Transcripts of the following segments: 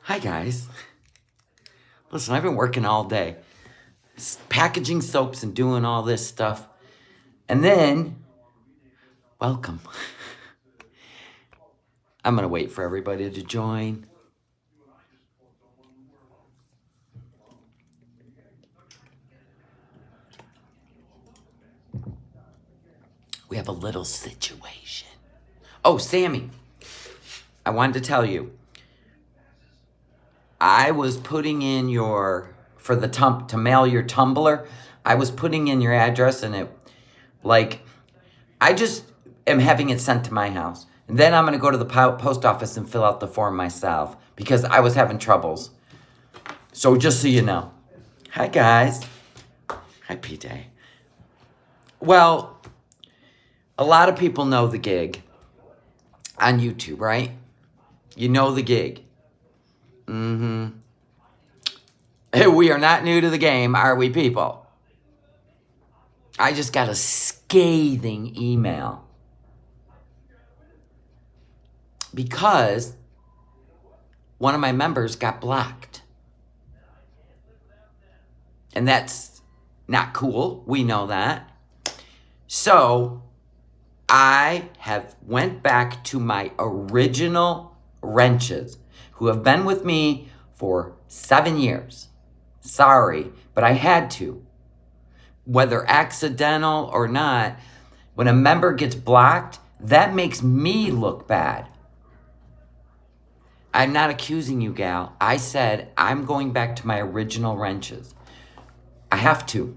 Hi guys. Listen, I've been working all day, packaging soaps and doing all this stuff. And then, welcome. I'm gonna wait for everybody to join. We have a little situation. Oh, Sammy, I wanted to tell you, I was putting in for the to mail your tumbler, I was putting in your address and I just am having it sent to my house. And then I'm going to go to the post office and fill out the form myself because I was having troubles. So just so you know. Hi, guys. Hi, PJ. Well, a lot of people know the gig on YouTube, right? You know the gig. We are not new to the game, are we, people? I just got a scathing email because one of my members got blocked. And that's not cool. We know that. So I have went back to my original wrenches who have been with me for 7 years. Sorry, but I had to. Whether accidental or not, when a member gets blocked, that makes me look bad. I'm not accusing you, gal. I said I'm going back to my original wrenches. I have to.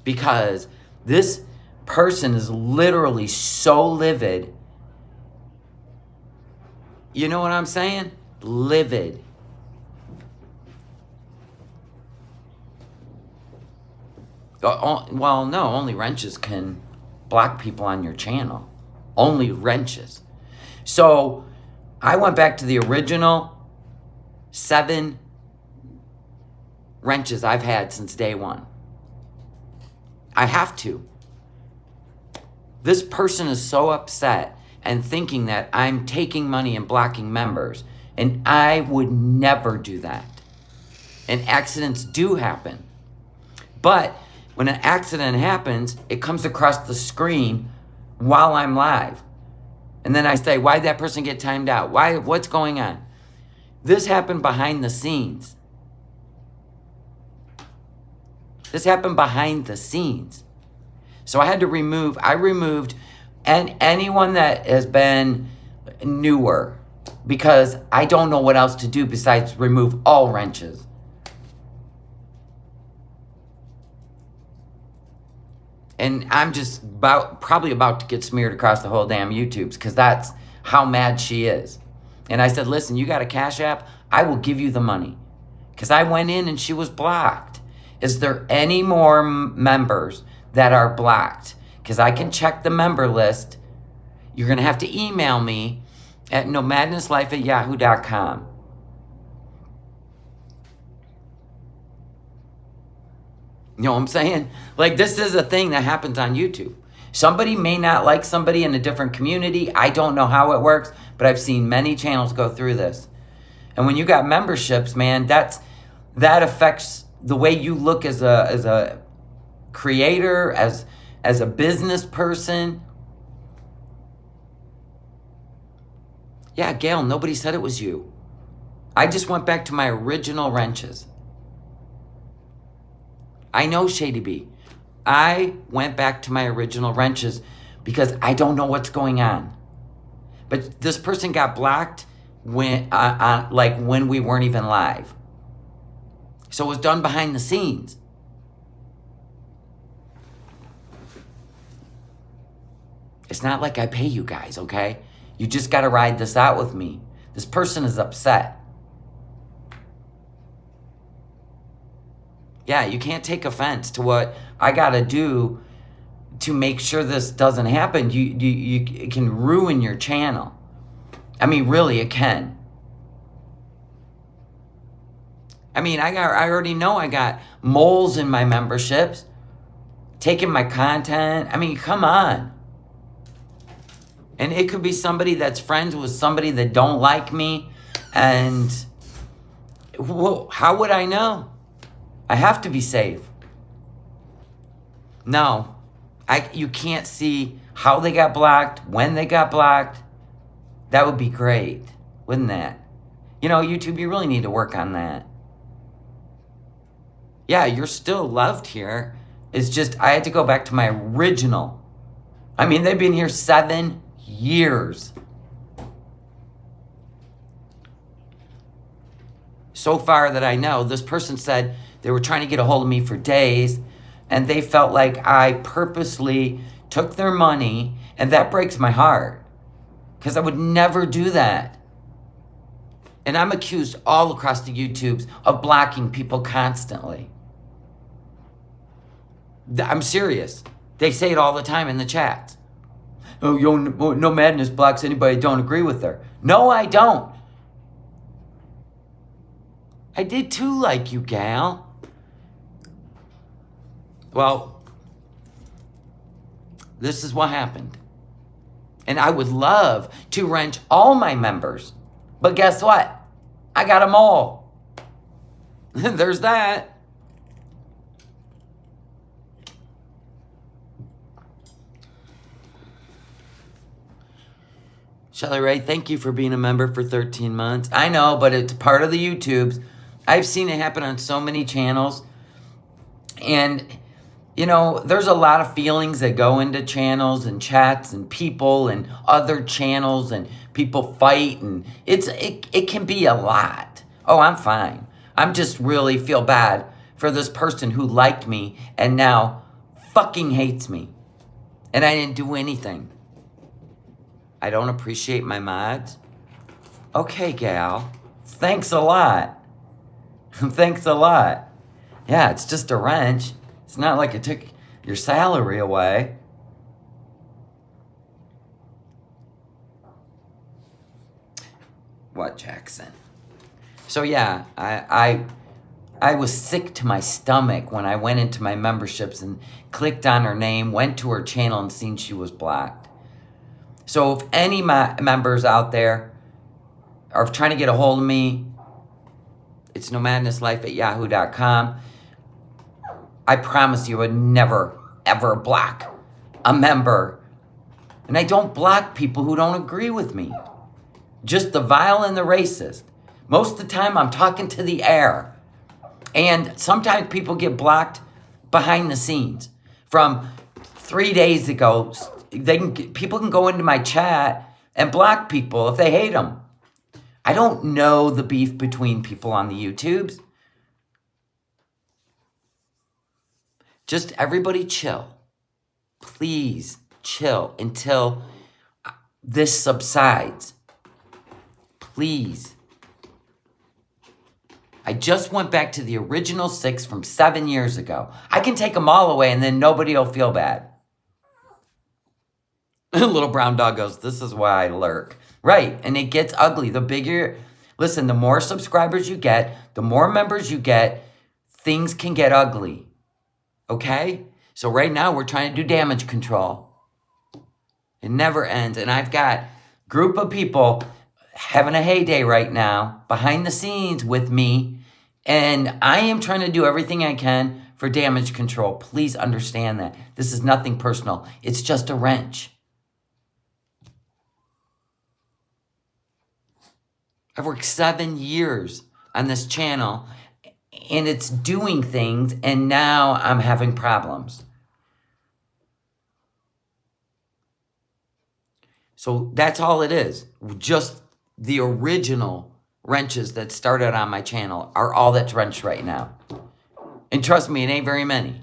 Because this person is literally so livid. You know what I'm saying? Livid. Well, no, only wrenches can block people on your channel. Only wrenches. So I went back to the original 7 wrenches I've had since day one. I have to. This person is so upset and thinking that I'm taking money and blocking members, and I would never do that. And accidents do happen. But when an accident happens, it comes across the screen while I'm live. And then I say, why'd that person get timed out? What's going on? This happened behind the scenes. This happened behind the scenes. So I removed anyone that has been newer because I don't know what else to do besides remove all wrenches. And I'm just probably about to get smeared across the whole damn YouTubes because that's how mad she is. And I said, listen, you got a Cash App? I will give you the money. Because I went in and she was blocked. Is there any more members that are blocked? Because I can check the member list. You're going to have to email me at NOmadnessLife@yahoo.com. You know what I'm saying? Like, this is a thing that happens on YouTube. Somebody may not like somebody in a different community. I don't know how it works, but I've seen many channels go through this. And when you got memberships, man, that affects the way you look as a creator, as a business person. Yeah, Gail, nobody said it was you. I just went back to my original wrenches. I know Shady B. I went back to my original wrenches because I don't know what's going on. But this person got blocked when we weren't even live. So it was done behind the scenes. It's not like I pay you guys, okay? You just got to ride this out with me. This person is upset. Yeah, you can't take offense to what I got to do to make sure this doesn't happen. It can ruin your channel. I mean, really, it can. I mean, I already know I got moles in my memberships, taking my content. I mean, come on. And it could be somebody that's friends with somebody that don't like me, and Well, how would I know? I have to be safe. No, you can't see how they got blocked, when they got blocked. That would be great, wouldn't that? You know, YouTube, you really need to work on that. Yeah, you're still loved here. It's just, I had to go back to my original. I mean, they've been here 7 years. So far that I know, this person said they were trying to get a hold of me for days, and they felt like I purposely took their money, and that breaks my heart, because I would never do that. And I'm accused all across the YouTubes of blocking people constantly. I'm serious. They say it all the time in the chats. Oh, No Madness blocks anybody who don't agree with her. No, I don't. I did too, like you, gal. Well, this is what happened. And I would love to wrench all my members. But guess what? I got them all. There's that. Shelly Ray, thank you for being a member for 13 months. I know, but it's part of the YouTubes. I've seen it happen on so many channels. And, you know, there's a lot of feelings that go into channels and chats and people and other channels, and people fight, and it can be a lot. Oh, I'm fine. I'm just really feel bad for this person who liked me and now fucking hates me. And I didn't do anything. I don't appreciate my mods. Okay, gal. Thanks a lot. Thanks a lot. Yeah, it's just a wrench. It's not like it took your salary away. What, Jackson? So yeah, I was sick to my stomach when I went into my memberships and clicked on her name, went to her channel, and seen she was blocked. So if any members out there are trying to get a hold of me, it's NOmadnessLife@yahoo.com. I promise you I would never, ever block a member. And I don't block people who don't agree with me. Just the vile and the racist. Most of the time I'm talking to the air. And sometimes people get blocked behind the scenes. From 3 days ago, people can go into my chat and block people if they hate them. I don't know the beef between people on the YouTubes. Just everybody chill. Please chill until this subsides. Please. I just went back to the original 6 from 7 years ago. I can take them all away and then nobody will feel bad. Little brown dog goes, this is why I lurk. Right, and it gets ugly. The bigger, listen, the more subscribers you get, the more members you get, things can get ugly. Okay? So right now we're trying to do damage control. It never ends. And I've got a group of people having a heyday right now behind the scenes with me. And I am trying to do everything I can for damage control. Please understand that. This is nothing personal. It's just a wrench. I've worked 7 years on this channel, and it's doing things, and now I'm having problems. So that's all it is. Just the original wrenches that started on my channel are all that's wrenched right now. And trust me, it ain't very many.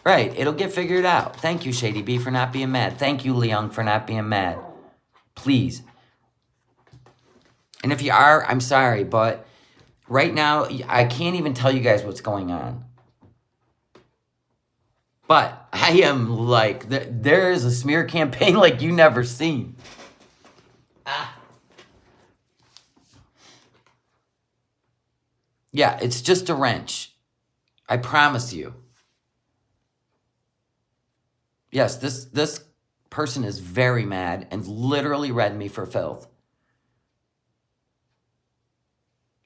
Right, it'll get figured out. Thank you, Shady B, for not being mad. Thank you, Leung, for not being mad. Please. And if you are, I'm sorry, but right now, I can't even tell you guys what's going on. But I am like, there is a smear campaign like you never seen. Yeah, it's just a wrench. I promise you. Yes, this person is very mad and literally read me for filth.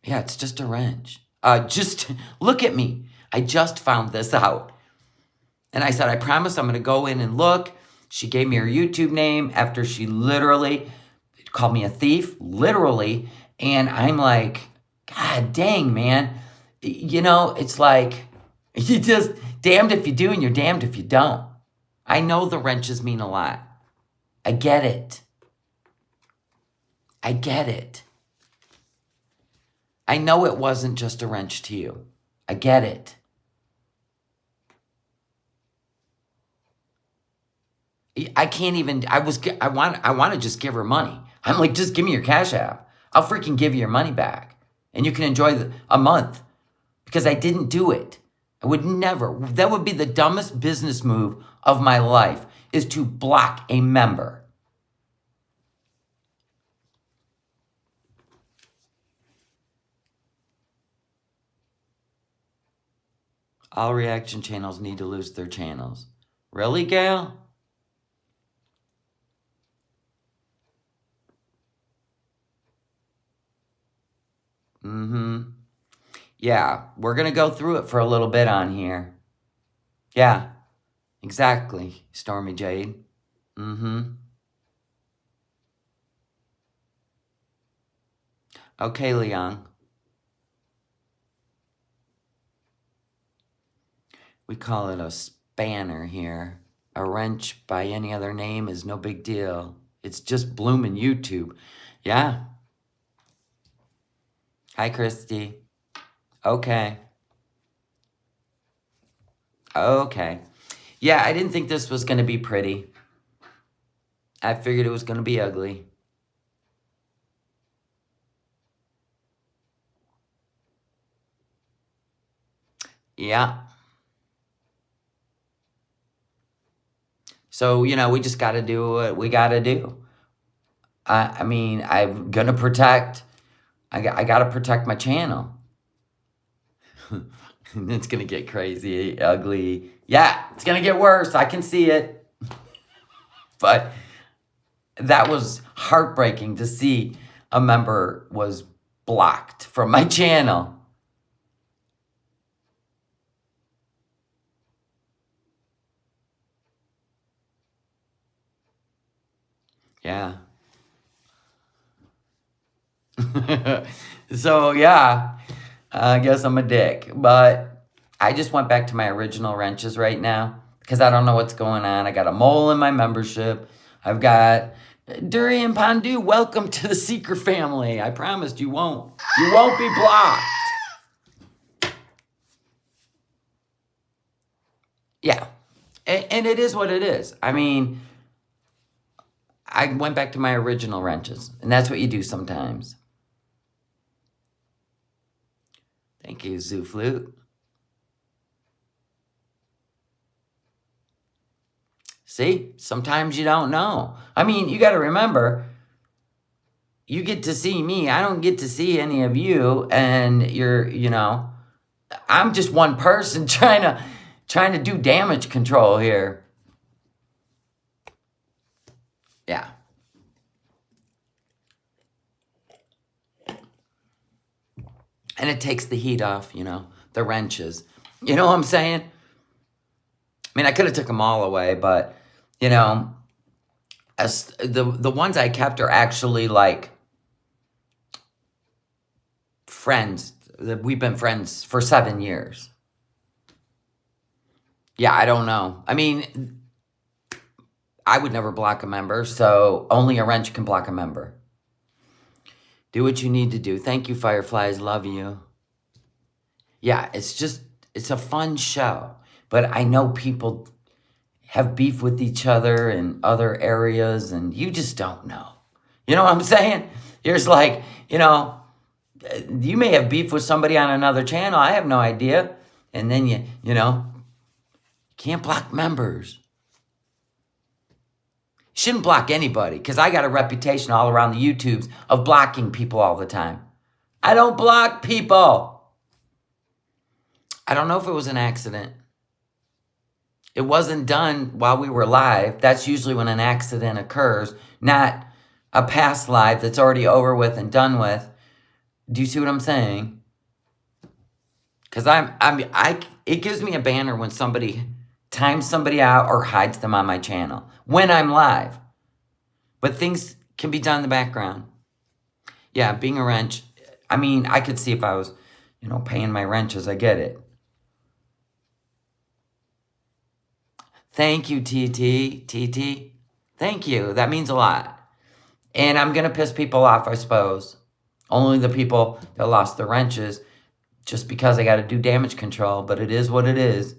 Yeah, it's just a wrench. Just look at me. I just found this out. And I said, I promise I'm going to go in and look. She gave me her YouTube name after she literally called me a thief, literally. And I'm like, God dang, man. You know, it's like, you just damned if you do and you're damned if you don't. I know the wrenches mean a lot. I get it. I get it. I know it wasn't just a wrench to you. I get it. I can't even, I want to just give her money. I'm like, just give me your Cash App. I'll freaking give you your money back. And you can enjoy a month. Because I didn't do it. I would never. That would be the dumbest business move of my life, is to block a member. All reaction channels need to lose their channels. Really, Gail? Mm-hmm. Yeah, we're going to go through it for a little bit on here. Yeah, exactly, Stormy Jade. Mm-hmm. Okay, Leon. We call it a spanner here. A wrench by any other name is no big deal. It's just blooming YouTube. Yeah. Hi, Christy. Okay. Okay. Yeah, I didn't think this was going to be pretty. I figured it was going to be ugly. Yeah. So, you know, we just got to do what we got to do. I mean, I'm going to protect. I got to protect my channel. It's going to get crazy, ugly. Yeah, it's going to get worse. I can see it. But that was heartbreaking to see a member was blocked from my channel. Yeah. So, yeah, I guess I'm a dick. But I just went back to my original wrenches right now because I don't know what's going on. I got a mole in my membership. I've got Durian Pondu. Welcome to the Seeker family. I promised you won't. You won't be blocked. Yeah. And it is what it is. I mean, I went back to my original wrenches. And that's what you do sometimes. Thank you, Zoo Flute. See, sometimes you don't know. I mean, you got to remember, you get to see me. I don't get to see any of you. And you're, you know, I'm just one person trying to do damage control here. Yeah. And it takes the heat off, you know, the wrenches. You know what I'm saying? I mean, I could have took them all away, but, you know, as the ones I kept are actually like friends. We've been friends for 7 years. Yeah, I don't know. I mean, I would never block a member, so only a wrench can block a member. Do what you need to do. Thank you, Fireflies. Love you. Yeah, it's a fun show. But I know people have beef with each other in other areas, and you just don't know. You know what I'm saying? You're just like, you know, you may have beef with somebody on another channel. I have no idea. And then you know, can't block members. Shouldn't block anybody, because I got a reputation all around the YouTubes of blocking people all the time. I don't block people. I don't know if it was an accident. It wasn't done while we were live. That's usually when an accident occurs, not a past live that's already over with and done with. Do you see what I'm saying? Because it gives me a banner when somebody times somebody out or hides them on my channel when I'm live. But things can be done in the background. Yeah, being a wrench. I mean, I could see if I was, paying my wrenches. I get it. Thank you, TT. TT. Thank you. That means a lot. And I'm going to piss people off, I suppose. Only the people that lost their wrenches just because I got to do damage control. But it is what it is.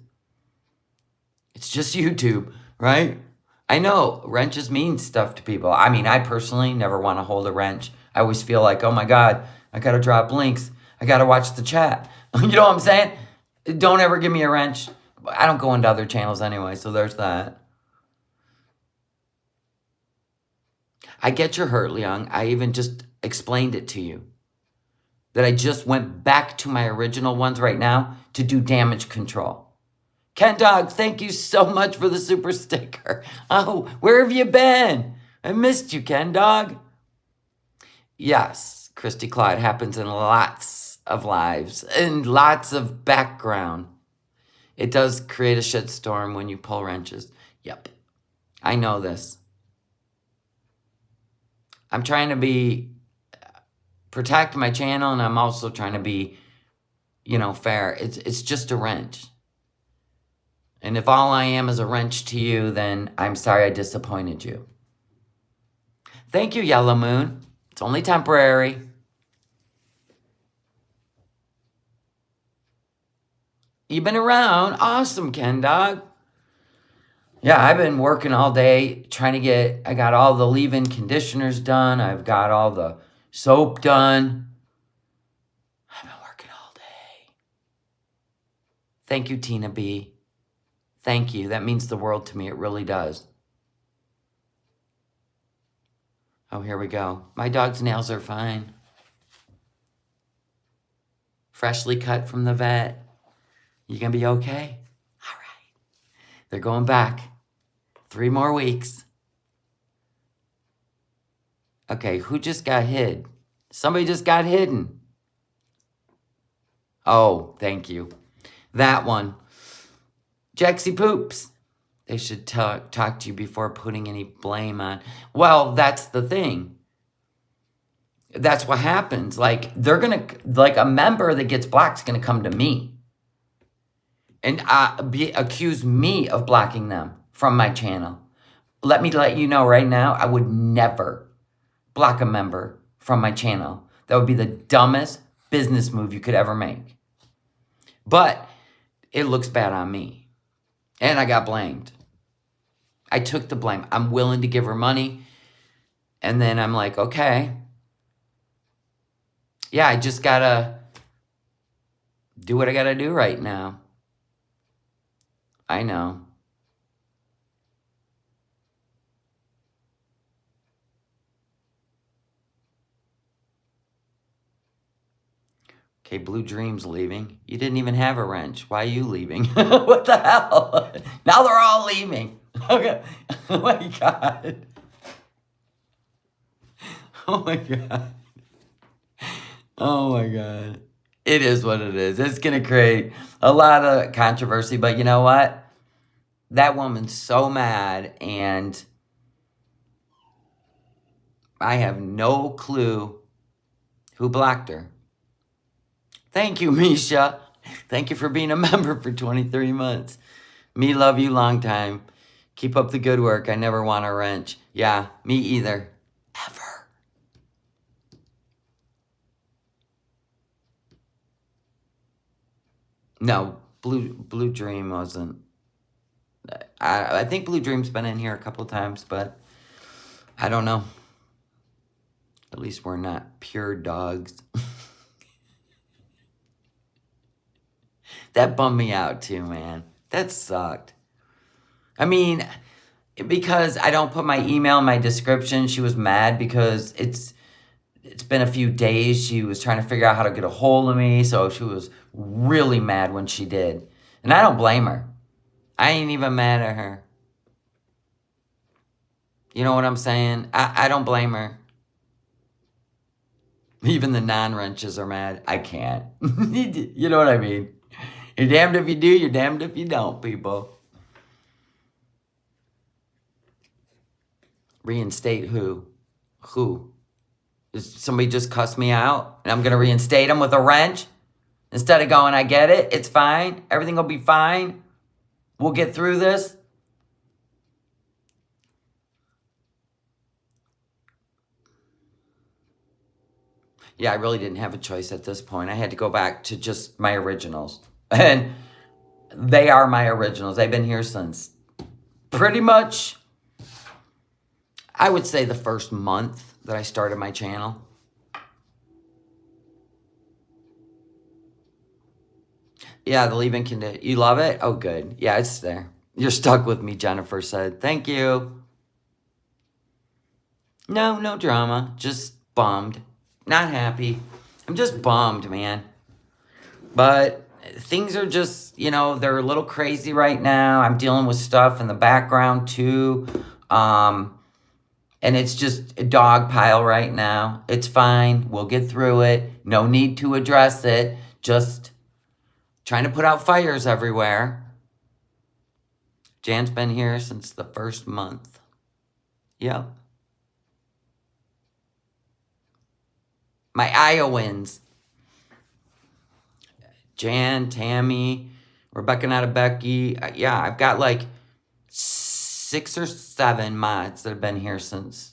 It's just YouTube, right? I know wrenches mean stuff to people. I mean, I personally never want to hold a wrench. I always feel like, oh my God, I got to drop links. I got to watch the chat. You know what I'm saying? Don't ever give me a wrench. I don't go into other channels anyway, so there's that. I get your hurt, Leon. I even just explained it to you. That I just went back to my original ones right now to do damage control. Ken Dog, thank you so much for the super sticker. Oh, where have you been? I missed you, Ken Dog. Yes, Christy Clyde happens in lots of lives and lots of background. It does create a shitstorm when you pull wrenches. Yep, I know this. I'm trying to protect my channel, and I'm also trying to be, fair. It's just a wrench. And if all I am is a wrench to you, then I'm sorry I disappointed you. Thank you, Yellow Moon. It's only temporary. You've been around. Awesome, Ken Dog. Yeah, I've been working all day I got all the leave-in conditioners done. I've got all the soap done. I've been working all day. Thank you, Tina B. Thank you. That means the world to me. It really does. Oh, here we go. My dog's nails are fine. Freshly cut from the vet. You gonna be okay? All right. They're going back. 3 more weeks. Okay, who just got hid? Somebody just got hidden. Oh, thank you. That one. Jexy Poops. They should talk to you before putting any blame on. Well, that's the thing. That's what happens. Like, they're going to, like, a member that gets blocked is going to come to me and accuse me of blocking them from my channel. Let me let you know right now, I would never block a member from my channel. That would be the dumbest business move you could ever make. But it looks bad on me. And I got blamed. I took the blame. I'm willing to give her money. And then I'm like, okay. Yeah, I just got to do what I got to do right now. I know. Okay, Blue Dream's leaving. You didn't even have a wrench. Why are you leaving? What the hell? Now they're all leaving. Okay. Oh my God. Oh my God. Oh my God. It is what it is. It's going to create a lot of controversy, but you know what? That woman's so mad, and I have no clue who blocked her. Thank you, Misha. Thank you for being a member for 23 months. Me love you long time. Keep up the good work. I never want a wrench. Yeah, me either. Ever. No, Blue Dream wasn't. I think Blue Dream's been in here a couple times, but I don't know. At least we're not pure dogs. That bummed me out too, man. That sucked. I mean, because I don't put my email in my description, she was mad because it's been a few days. She was trying to figure out how to get a hold of me, so she was really mad when she did. And I don't blame her. I ain't even mad at her. You know what I'm saying? I don't blame her. Even the non-wrenches are mad. I can't. You know what I mean? You're damned if you do, you're damned if you don't, people. Reinstate who? Who? Does somebody just cuss me out and I'm going to reinstate them with a wrench? Instead of going, I get it, it's fine, everything will be fine, we'll get through this. Yeah, I really didn't have a choice at this point. I had to go back to just my originals. And they are my originals. They've been here since pretty much, I would say, the first month that I started my channel. Yeah, the leave-in condition. You love it? Oh, good. Yeah, it's there. You're stuck with me, Jennifer said. Thank you. No drama. Just bummed. Not happy. I'm just bummed, man. But things are just, they're a little crazy right now. I'm dealing with stuff in the background, too. And it's just a dog pile right now. It's fine. We'll get through it. No need to address it. Just trying to put out fires everywhere. Jan's been here since the first month. Yep. My Iowans. Jan, Tammy, Rebecca, not a Becky. Yeah, I've got like 6 or 7 mods that have been here since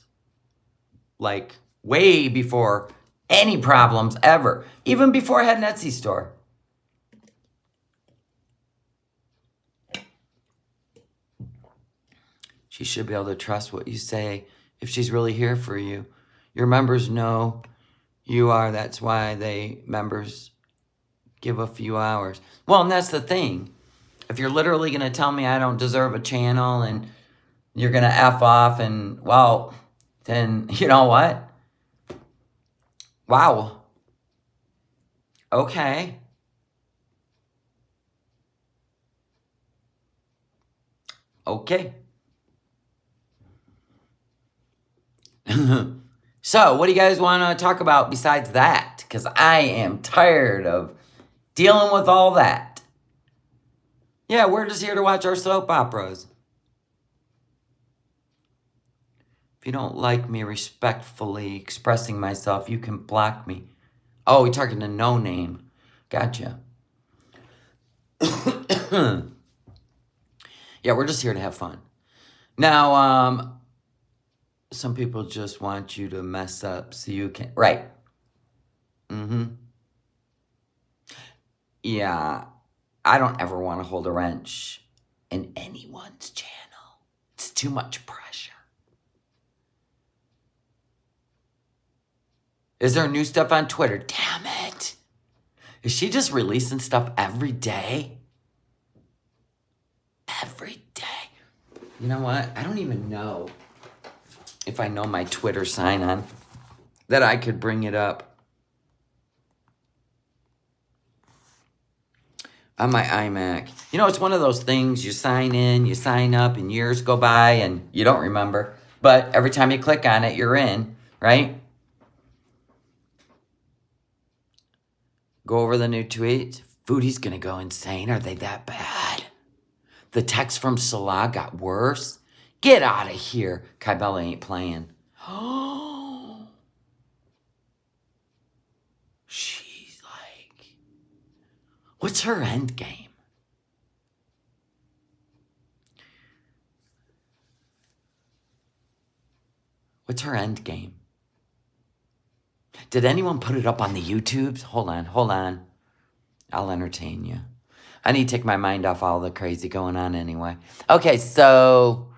like way before any problems ever. Even before I had an Etsy store. She should be able to trust what you say if she's really here for you. Your members know you are. That's why members give a few hours. Well, and that's the thing. If you're literally going to tell me I don't deserve a channel and you're going to F off and, well, then you know what? Wow. Okay. Okay. So, what do you guys want to talk about besides that? Because I am tired of dealing with all that. Yeah, we're just here to watch our soap operas. If you don't like me respectfully expressing myself, you can block me. Oh, you're talking to No Name. Gotcha. Yeah, we're just here to have fun. Now, some people just want you to mess up so you can... Right. Yeah, I don't ever want to hold a wrench in anyone's channel. It's too much pressure. Is there new stuff on Twitter? Damn it. Is she just releasing stuff every day? Every day. You know what? I don't even know if I know my Twitter sign-on that I could bring it up on my iMac. You know, it's one of those things, you sign in, you sign up, and years go by, and you don't remember. But every time you click on it, you're in, right? Go over the new tweets. Foodie's gonna go insane. Are they that bad? The text from Salah got worse. Get out of here. Kybella ain't playing. Oh. She's like, what's her end game? What's her end game? Did anyone put it up on the YouTubes? Hold on. I'll entertain you. I need to take my mind off all the crazy going on anyway. Okay, so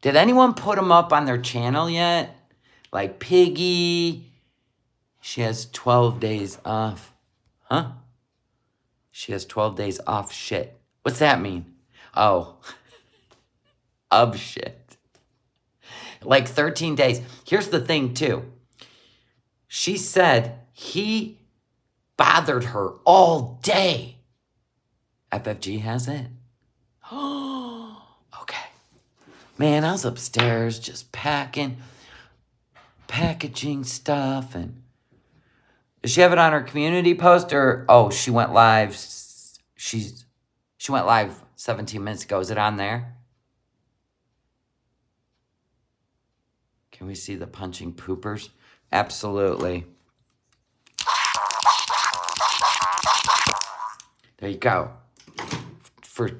did anyone put them up on their channel yet? Like Piggy, she has 12 days off. Huh? She has 12 days off shit. What's that mean? Oh, of shit. Like 13 days. Here's the thing, too. She said he bothered her all day. FFG has it. Oh, okay. Man, I was upstairs just packing packaging stuff. And does she have it on her community post, or oh, she went live? She went live 17 minutes ago. Is it on there? Can we see the punching poopers? Absolutely. There you go. For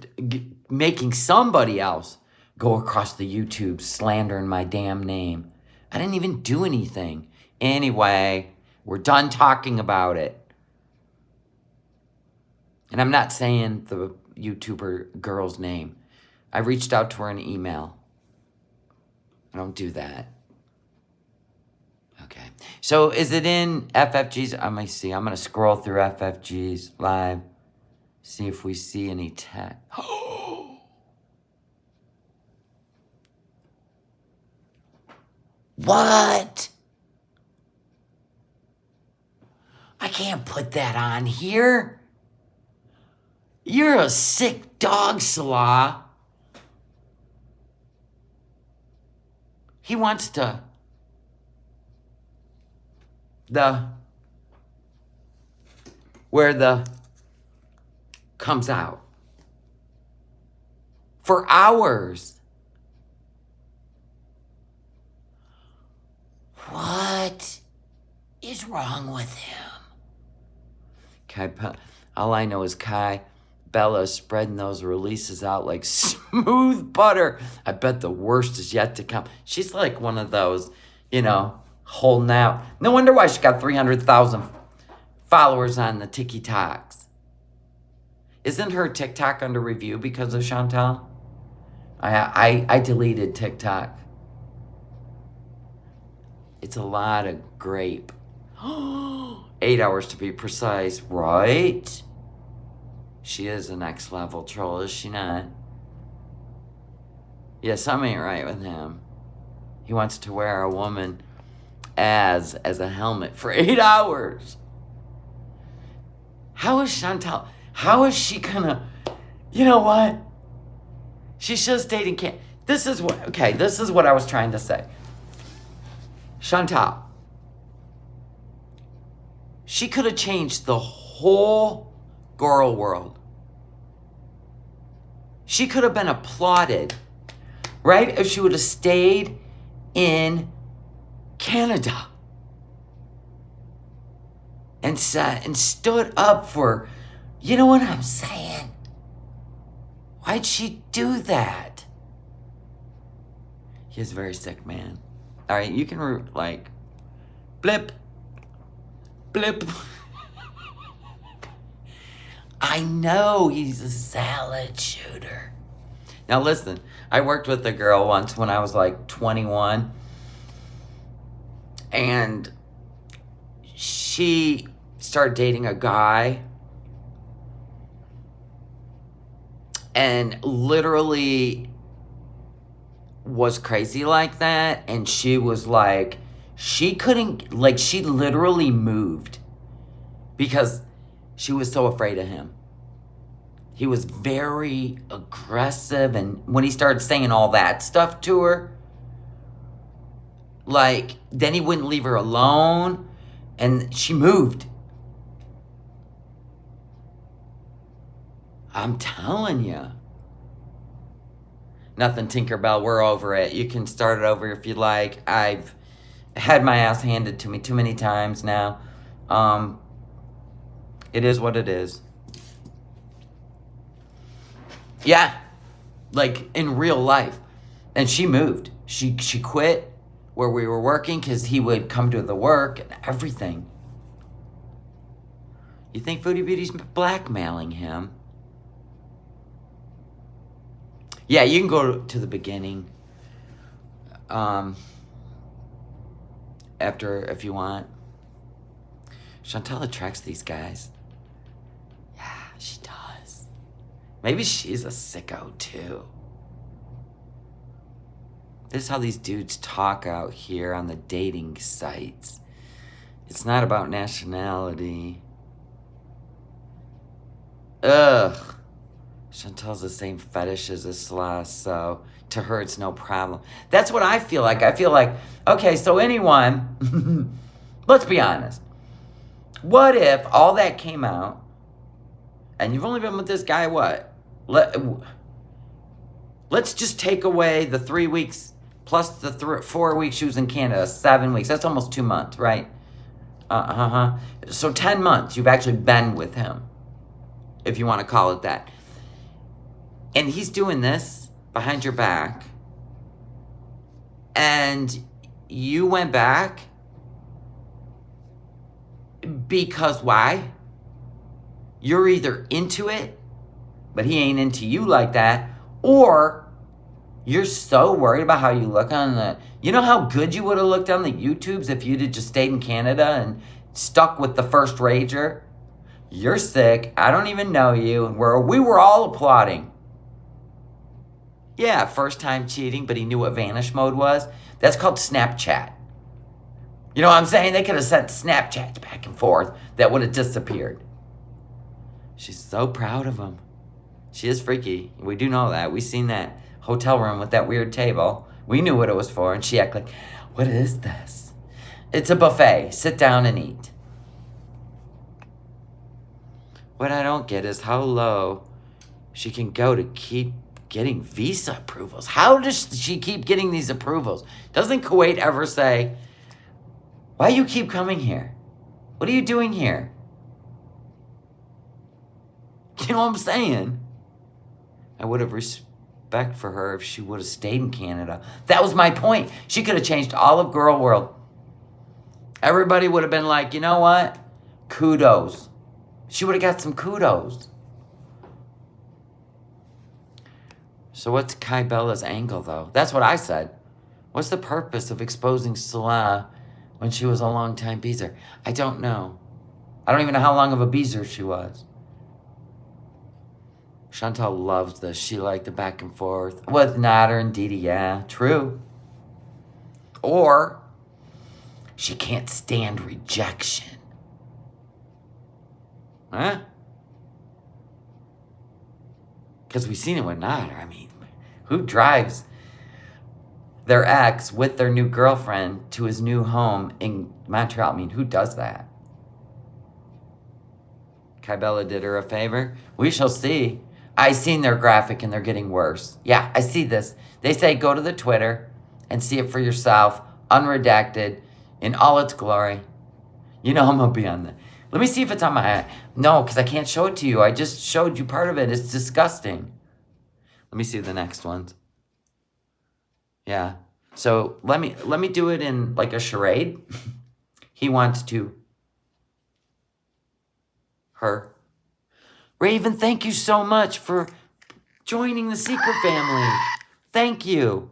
making somebody else go across the YouTube slandering my damn name. I didn't even do anything. Anyway, we're done talking about it. And I'm not saying the YouTuber girl's name. I reached out to her in email. I don't do that. Okay. So is it in FFG's? Let me see. I'm going to scroll through FFG's live. See if we see any text. What? I can't put that on here. You're a sick dog, Salah. He wants to... where the comes out for hours. What is wrong with him? All I know is Kai Bella's spreading those releases out like smooth butter. I bet the worst is yet to come. She's like one of those, holding out. No wonder why she got 300,000 followers on the TikToks. Isn't her TikTok under review because of Shantel? I deleted TikTok. It's a lot of grape. 8 hours to be precise, right? She is a next level troll, is she not? Yeah, something ain't right with him. He wants to wear a woman as a helmet for 8 hours. How is Shantel? How is she gonna... You know what? She's just dating This is what I was trying to say. Shantel. She could have changed the whole girl world. She could have been applauded, right? If she would have stayed in Canada and stood up for, you know what I'm saying? Why'd she do that? He's a very sick man. All right, you can blip, blip. I know he's a salad shooter. Now listen, I worked with a girl once when I was like 21, and she started dating a guy and literally was crazy like that. And she was like, she literally moved because she was so afraid of him. He was very aggressive, and when he started saying all that stuff to her, then he wouldn't leave her alone, and she moved. I'm telling you. Nothing, Tinkerbell, we're over it. You can start it over if you like. I've had my ass handed to me too many times now. It is what it is. Yeah, in real life. And she moved. She quit where we were working because he would come to the work and everything. You think Foodie Beauty's blackmailing him? Yeah, you can go to the beginning. After, if you want. Shantel attracts these guys. Yeah, she does. Maybe she's a sicko too. This is how these dudes talk out here on the dating sites. It's not about nationality. Ugh. Chantel's the same fetish as Isla, so to her it's no problem. That's what I feel like. I feel like, okay, so anyone, let's be honest. What if all that came out, and you've only been with this guy, what? Let's just take away the 3 weeks plus the 4 weeks she was in Canada, 7 weeks. That's almost 2 months, right? So 10 months you've actually been with him, if you want to call it that. And he's doing this behind your back. And you went back because why? You're either into it, but he ain't into you like that, or you're so worried about how you look on the... You know how good you would have looked on the YouTubes if you'd have just stayed in Canada and stuck with the first rager? You're sick. I don't even know you. We were all applauding. Yeah, first time cheating, but he knew what vanish mode was. That's called Snapchat. You know what I'm saying? They could have sent Snapchats back and forth that would have disappeared. She's so proud of him. She is freaky. We do know that. We seen that hotel room with that weird table. We knew what it was for, and she acted like, what is this? It's a buffet. Sit down and eat. What I don't get is how low she can go to keep getting visa approvals. How does she keep getting these approvals? Doesn't Kuwait ever say, why you keep coming here? What are you doing here? You know what I'm saying? I would have respect for her if she would have stayed in Canada. That was my point. She could have changed all of girl world. Everybody would have been like, you know what? Kudos. She would have got some kudos. So what's Kai Bella's angle, though? That's what I said. What's the purpose of exposing Salah when she was a long-time beezer? I don't know. I don't even know how long of a beezer she was. Shantel loves this. She liked the back and forth. With Nader and Didi, yeah, true. Or she can't stand rejection. Huh? Because we've seen it with Nader. I mean, who drives their ex with their new girlfriend to his new home in Montreal? I mean, who does that? Kybella did her a favor. We shall see. I seen their graphic and they're getting worse. Yeah, I see this. They say go to the Twitter and see it for yourself, unredacted, in all its glory. You know I'm going to be on that. Let me see if it's on my... No, because I can't show it to you. I just showed you part of it. It's disgusting. Let me see the next ones. Yeah. So let me do it in like a charade. He wants to... Her. Raven, thank you so much for joining the secret family. Thank you.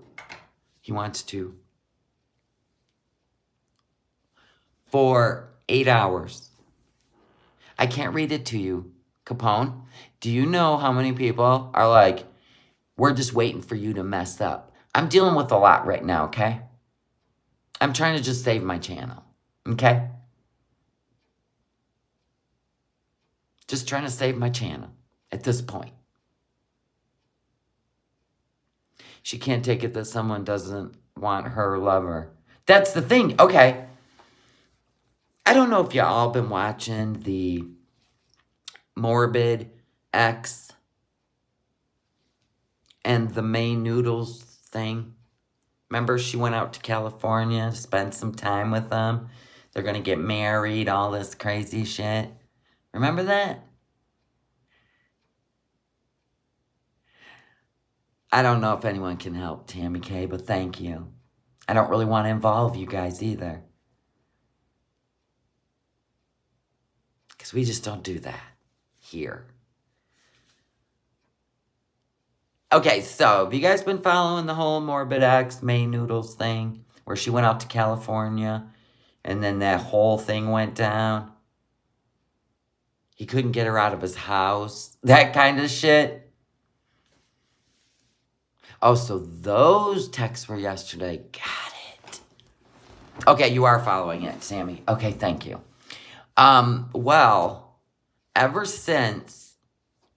He wants to. For 8 hours. I can't read it to you, Capone. Do you know how many people are like, we're just waiting for you to mess up? I'm dealing with a lot right now, okay? I'm trying to just save my channel, okay? Just trying to save my channel at this point. She can't take it that someone doesn't want her lover. That's the thing. Okay. I don't know if y'all been watching the Morbid X and the May Noodles thing. Remember she went out to California to spend some time with them. They're going to get married, all this crazy shit. Remember that? I don't know if anyone can help Tammy K, but thank you. I don't really want to involve you guys either. Because we just don't do that here. Okay, so have you guys been following the whole Morbid X May Noodles thing? Where she went out to California and then that whole thing went down? He couldn't get her out of his house. That kind of shit. Oh, so those texts were yesterday. Got it. Okay, you are following it, Sammy. Okay, thank you. Well, ever since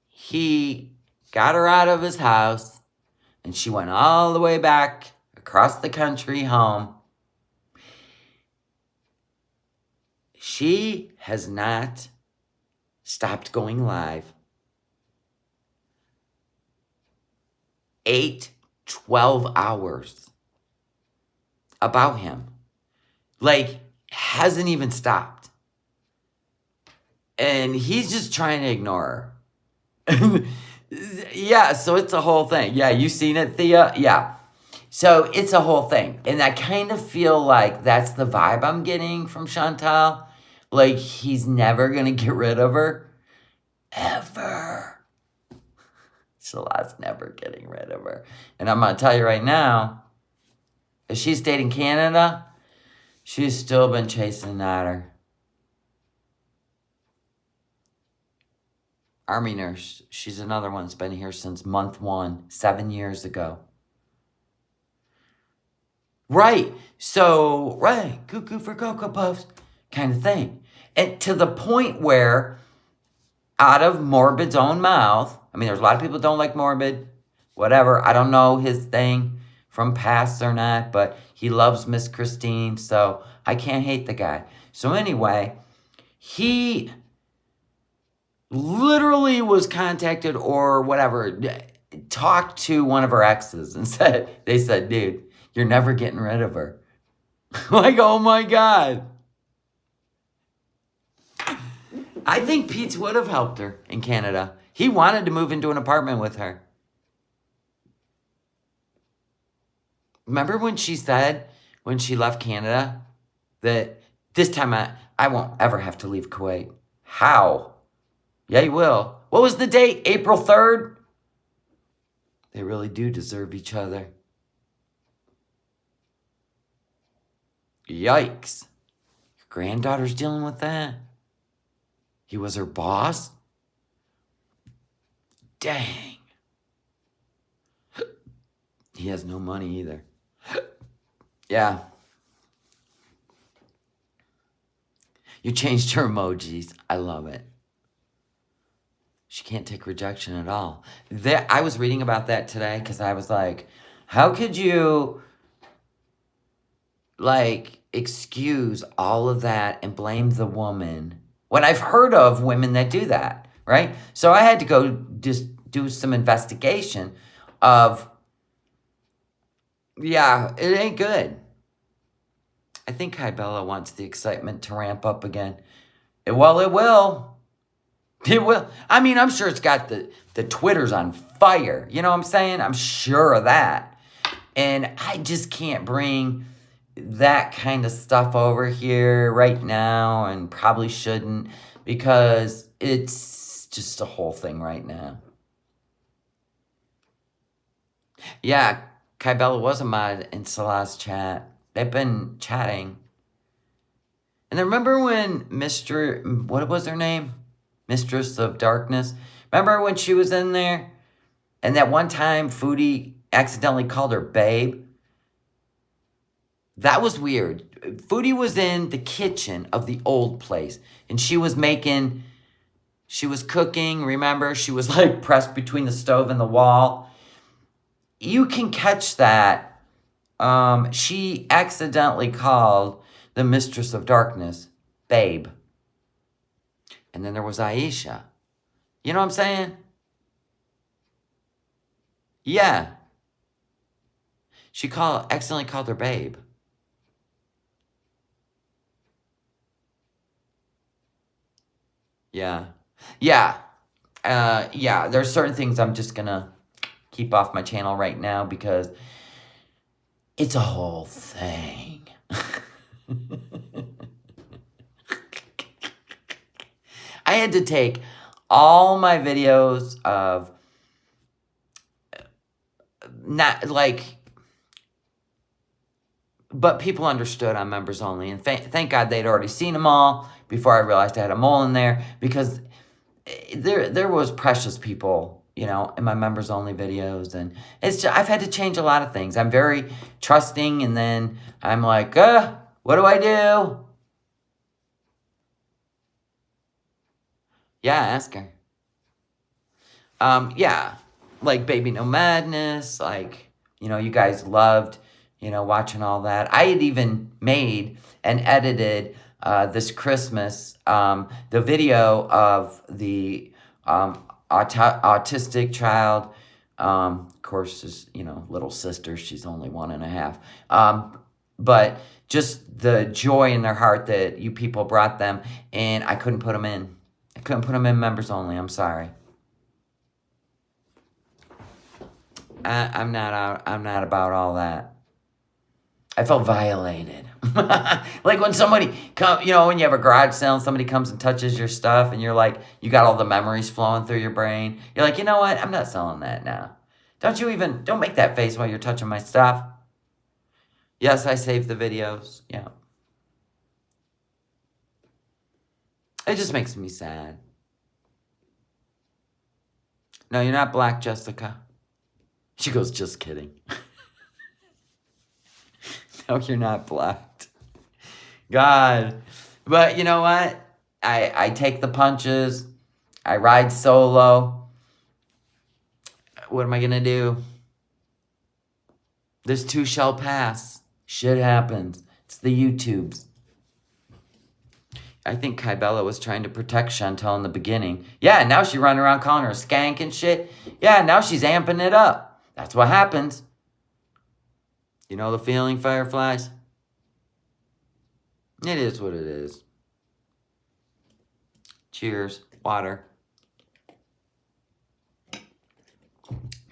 he got her out of his house, and she went all the way back across the country home. She has not stopped going live. 12 hours about him. Like, hasn't even stopped. And he's just trying to ignore her. Yeah, so it's a whole thing. Yeah, you seen it, Thea? Yeah. So it's a whole thing. And I kind of feel like that's the vibe I'm getting from Shantel. Like, he's never going to get rid of her. Ever. Shalai's never getting rid of her. And I'm going to tell you right now, if she stayed in Canada, she's still been chasing at her. Army nurse. She's another one that's been here since month 1, 7 years ago. Right. So, right. Cuckoo for Cocoa Puffs kind of thing. And to the point where, out of Morbid's own mouth, I mean, there's a lot of people who don't like Morbid. Whatever. I don't know his thing from past or not, but he loves Miss Christine, so I can't hate the guy. So anyway, he literally was contacted or whatever, talked to one of her exes and they said, dude, you're never getting rid of her. Like, oh my God. I think Pete would have helped her in Canada. He wanted to move into an apartment with her. Remember when she said, when she left Canada, that this time I won't ever have to leave Kuwait? How? Yeah, you will. What was the date? April 3rd? They really do deserve each other. Yikes. Your granddaughter's dealing with that? He was her boss? Dang. He has no money either. Yeah. You changed her emojis. I love it. She can't take rejection at all. I was reading about that today because I was like, how could you, like, excuse all of that and blame the woman when I've heard of women that do that, right? So I had to go just do some investigation of, yeah, it ain't good. I think Kybella wants the excitement to ramp up again. Well, it will. It will. I mean, I'm sure it's got the Twitter's on fire. You know what I'm saying? I'm sure of that. And I just can't bring that kind of stuff over here right now, and probably shouldn't, because it's just a whole thing right now. Yeah, Kybella was a mod in Salah's chat. They've been chatting. And then remember when what was her name? Mistress of Darkness. Remember when she was in there? And that one time Foodie accidentally called her babe? That was weird. Foodie was in the kitchen of the old place. And she was cooking, remember? She was like pressed between the stove and the wall. You can catch that. She accidentally called the Mistress of Darkness babe. And then there was Aisha. You know what I'm saying? Yeah. She accidentally called her babe. Yeah. Yeah. Yeah, there's certain things I'm just gonna keep off my channel right now because it's a whole thing. I had to take all my videos of not like, but people understood on members only, and thank God they'd already seen them all before I realized I had a mole in there, because there was precious people, you know, in my members only videos, and it's just, I've had to change a lot of things. I'm very trusting, and then I'm like, what do I do? Yeah, ask her. Yeah. like Baby No Madness, like, you know, you guys loved, you know, watching all that. I had even made and edited this Christmas the video of the autistic child. Of course, his, you know, little sister, she's only 1.5. But just the joy in their heart that you people brought them, and I couldn't put them in. I couldn't put them in members only. I'm sorry. I'm not about all that. I felt violated. Like when somebody you know, when you have a garage sale and somebody comes and touches your stuff and you're like, you got all the memories flowing through your brain. You're like, you know what? I'm not selling that now. Don't make that face while you're touching my stuff. Yes, I saved the videos. Yeah. It just makes me sad. No, you're not black, Jessica. She goes, just kidding. No, you're not black. God. But you know what? I take the punches. I ride solo. What am I going to do? This too shall pass. Shit happens. It's the YouTubes. I think Kybella was trying to protect Shantel in the beginning. Yeah, now she's running around calling her a skank and shit. Yeah, now she's amping it up. That's what happens. You know the feeling, Fireflies? It is what it is. Cheers. Water.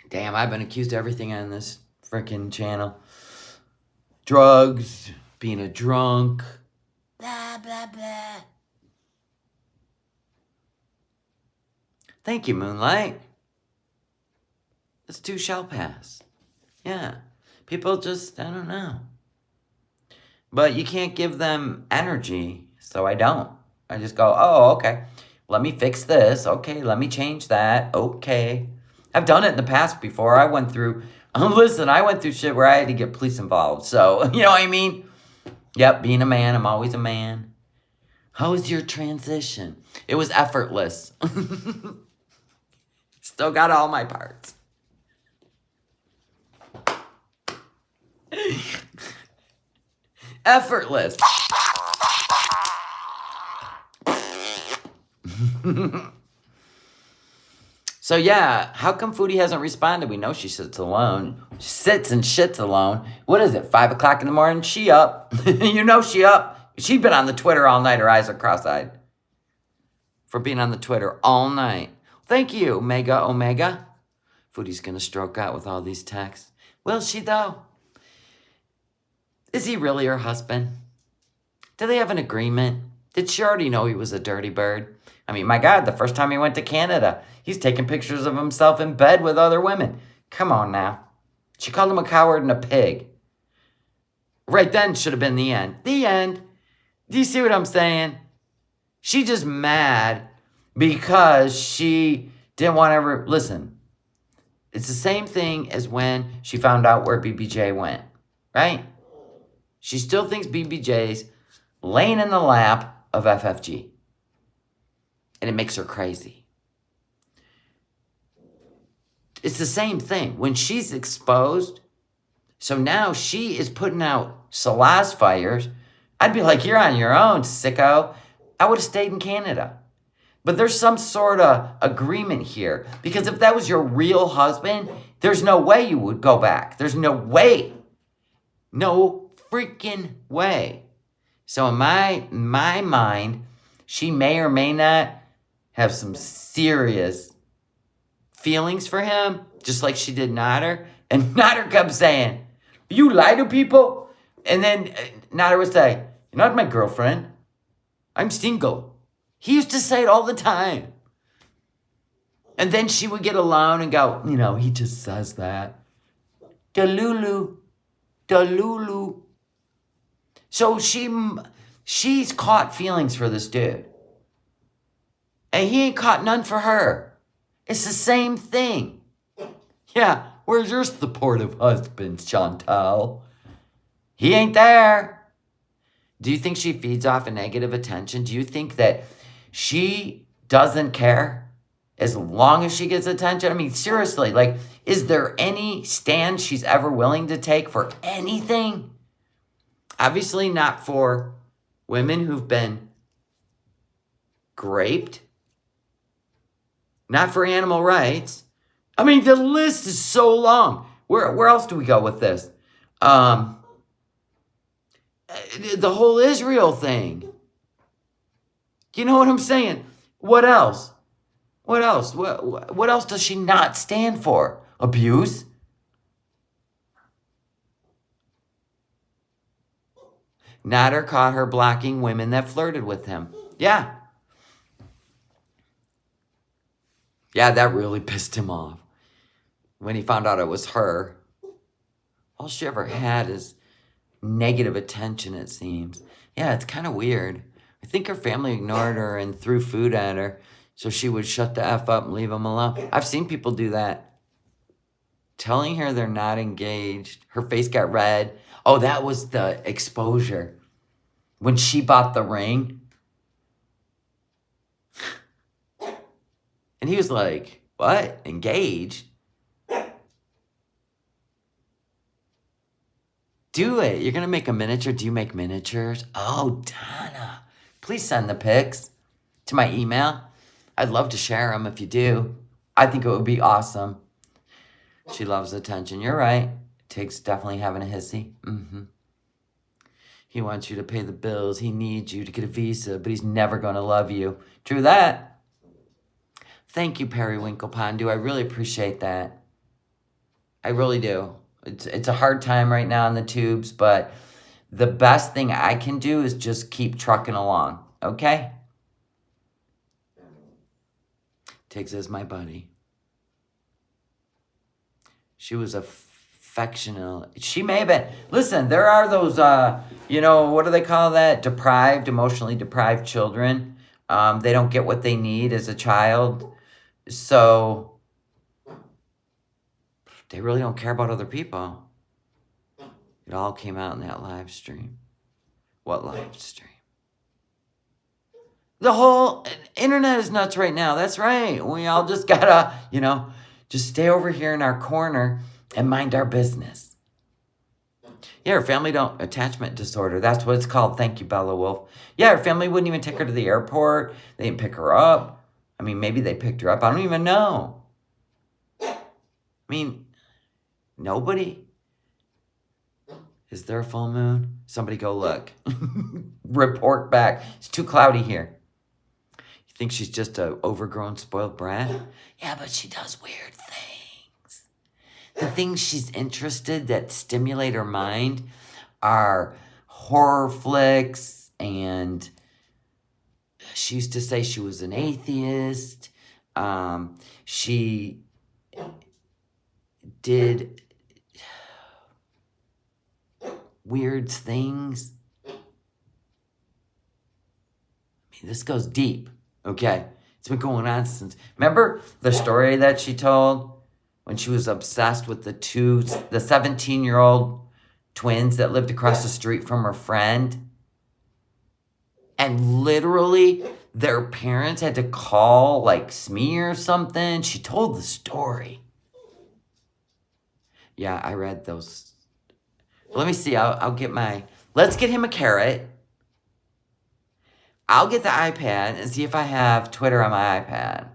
Damn, I've been accused of everything on this freaking channel. Drugs, being a drunk, blah, blah, blah. Thank you, Moonlight. This too shall pass. Yeah. People just, I don't know. But you can't give them energy, so I don't. I just go, oh, okay. Let me fix this. Okay, let me change that. Okay. I've done it in the past before. I went through shit where I had to get police involved. So, you know what I mean? Yep, being a man, I'm always a man. How was your transition? It was effortless. Still got all my parts. Effortless. So yeah, how come Foodie hasn't responded? We know she sits alone. She sits and shits alone. What is it, 5 o'clock in the morning? She up. You know she up. She's been on the Twitter all night. Her eyes are cross-eyed. For being on the Twitter all night. Thank you, Mega Omega. Foodie's gonna stroke out with all these texts. Will she though? Is he really her husband? Do they have an agreement? Did she already know he was a dirty bird? I mean, my God, the first time he went to Canada, he's taking pictures of himself in bed with other women. Come on now. She called him a coward and a pig. Right then should have been the end. The end. Do you see what I'm saying? She just mad because she didn't want to ever... Listen, it's the same thing as when she found out where BBJ went, right? She still thinks BBJ's laying in the lap of FFG. And it makes her crazy. It's the same thing. When she's exposed, so now she is putting out Salaz fires, I'd be like, you're on your own, sicko. I would have stayed in Canada. But there's some sort of agreement here. Because if that was your real husband, there's no way you would go back. There's no way. No freaking way. So in my mind, she may or may not have some serious feelings for him, just like she did Nader. And Nader kept saying, you lie to people? And then Nader would say, you're not my girlfriend. I'm single. He used to say it all the time. And then she would get alone and go, you know, he just says that. Delulu. Delulu. So she's caught feelings for this dude. And he ain't caught none for her. It's the same thing. Yeah, where's your supportive husband, Shantel? He ain't there. Do you think she feeds off a negative attention? Do you think that she doesn't care? As long as she gets attention. I mean, seriously, like, is there any stand she's ever willing to take for anything? Obviously not for women who've been raped. Not for animal rights. I mean, the list is so long. Where else do we go with this? The whole Israel thing. You know what I'm saying? What else? What else? What else does she not stand for? Abuse? Nader caught her blocking women that flirted with him. Yeah. Yeah, that really pissed him off. When he found out it was her. All she ever had is negative attention, it seems. Yeah, it's kind of weird. I think her family ignored her and threw food at her so she would shut the F up and leave them alone. I've seen people do that. Telling her they're not engaged. Her face got red. Oh, that was the exposure. When she bought the ring. And he was like, what? Engaged? Do it. You're going to make a miniature. Do you make miniatures? Oh, Donna. Please send the pics to my email. I'd love to share them if you do. I think it would be awesome. She loves attention. You're right. It takes definitely having a hissy. He wants you to pay the bills. He needs you to get a visa, but he's never going to love you. True that. Thank you, Periwinkle Pondu. I really appreciate that. I really do. It's a hard time right now in the tubes, but the best thing I can do is just keep trucking along, okay? Tiggs is my buddy. She was affectionate. She may have been. Listen, there are those, what do they call that? Emotionally deprived children. They don't get what they need as a child. So they really don't care about other people. It all came out in that live stream. What live stream? The whole internet is nuts right now. That's right. We all just gotta, just stay over here in our corner and mind our business. Yeah, her family don't, attachment disorder. That's what it's called. Thank you, Bella Wolf. Yeah, her family wouldn't even take her to the airport. They didn't pick her up. I mean, maybe they picked her up. I don't even know. I mean, nobody. Is there a full moon? Somebody go look. Report back. It's too cloudy here. You think she's just a overgrown, spoiled brat? Yeah, but she does weird things. The things she's interested that stimulate her mind are horror flicks, and she used to say she was an atheist. She did weird things. I mean, this goes deep, okay? It's been going on since... Remember the story that she told when she was obsessed with the 17-year-old twins that lived across the street from her friend? And literally, their parents had to call, like, SME or something. She told the story. Yeah, I read those. Let me see. I'll get my... Let's get him a carrot. I'll get the iPad and see if I have Twitter on my iPad.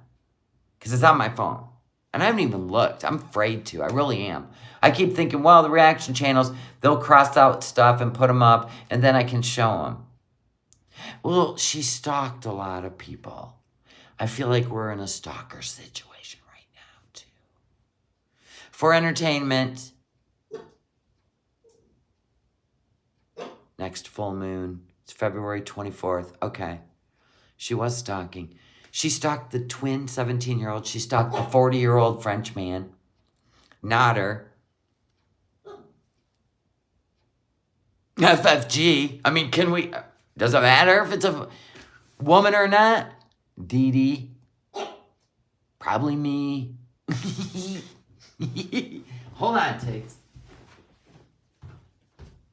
Because it's on my phone. And I haven't even looked. I'm afraid to. I really am. I keep thinking, well, the reaction channels, they'll cross out stuff and put them up, and then I can show them. Well, she stalked a lot of people. I feel like we're in a stalker situation right now, too. For entertainment, next full moon, it's February 24th. Okay. She was stalking. She stalked the twin 17-year-old. She stalked the 40-year-old French man. Nader. FFG. I mean, can we... Does it matter if it's a woman or not? Dee Dee. Probably me. Hold on, Tiggs.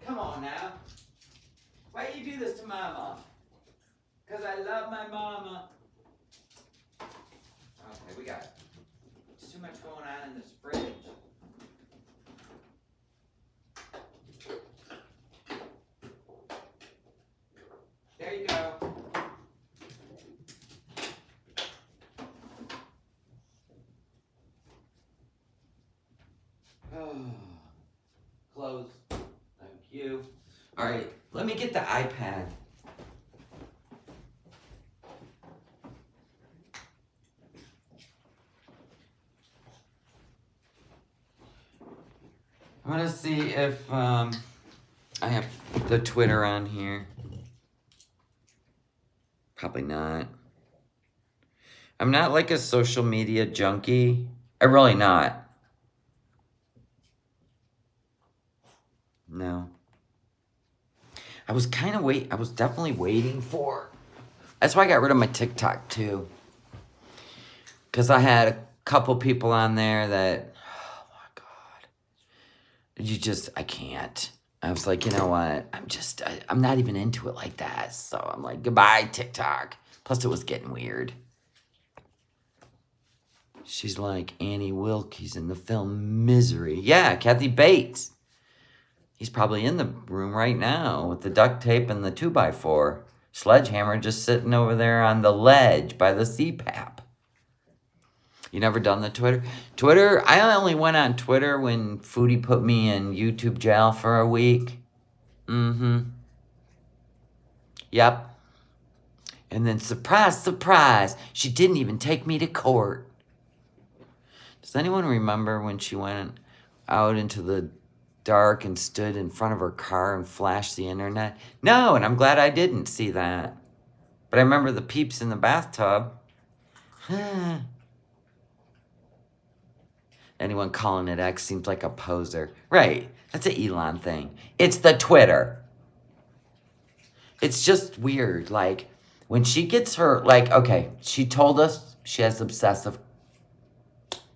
Come on now. Why do you do this to Mama? Because I love my mama. Okay, we got? There's too much going on in this fridge. There you go. Close. Thank you. All right, let me get the iPad. I'm gonna see if I have the Twitter on here. Probably not. I'm not like a social media junkie. I'm really not. No. I was definitely waiting for. That's why I got rid of my TikTok too. Because I had a couple people on there that, oh my God. I can't. I was like, you know what? I'm not even into it like that. So I'm like, goodbye, TikTok. Plus it was getting weird. She's like Annie Wilkes in the film Misery. Yeah, Kathy Bates. He's probably in the room right now with the duct tape and the 2x4. Sledgehammer just sitting over there on the ledge by the CPAP. You never done the Twitter? Twitter, I only went on Twitter when Foodie put me in YouTube jail for a week. Mm-hmm. Yep. And then surprise, surprise, she didn't even take me to court. Does anyone remember when she went out into the dark and stood in front of her car and flashed the internet? No, and I'm glad I didn't see that. But I remember the peeps in the bathtub. Anyone calling it X seems like a poser. Right, that's an Elon thing. It's the Twitter. It's just weird. Like, when she gets her, like, okay, she told us she has obsessive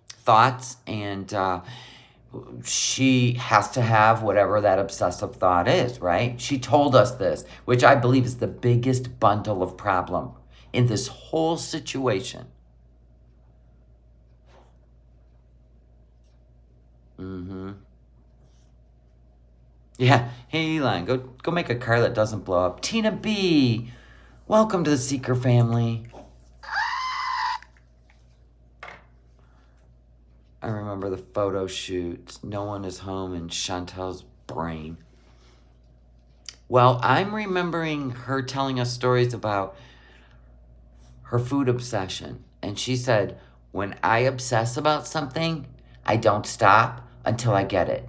thoughts, and she has to have whatever that obsessive thought is, right? She told us this, which I believe is the biggest bundle of problem in this whole situation. Mm-hmm. Yeah. Hey, Elon, go make a car that doesn't blow up. Tina B, welcome to the Seeker family. I remember the photo shoot. No one is home in Shantel's brain. Well, I'm remembering her telling us stories about her food obsession. And she said, when I obsess about something, I don't stop until I get it.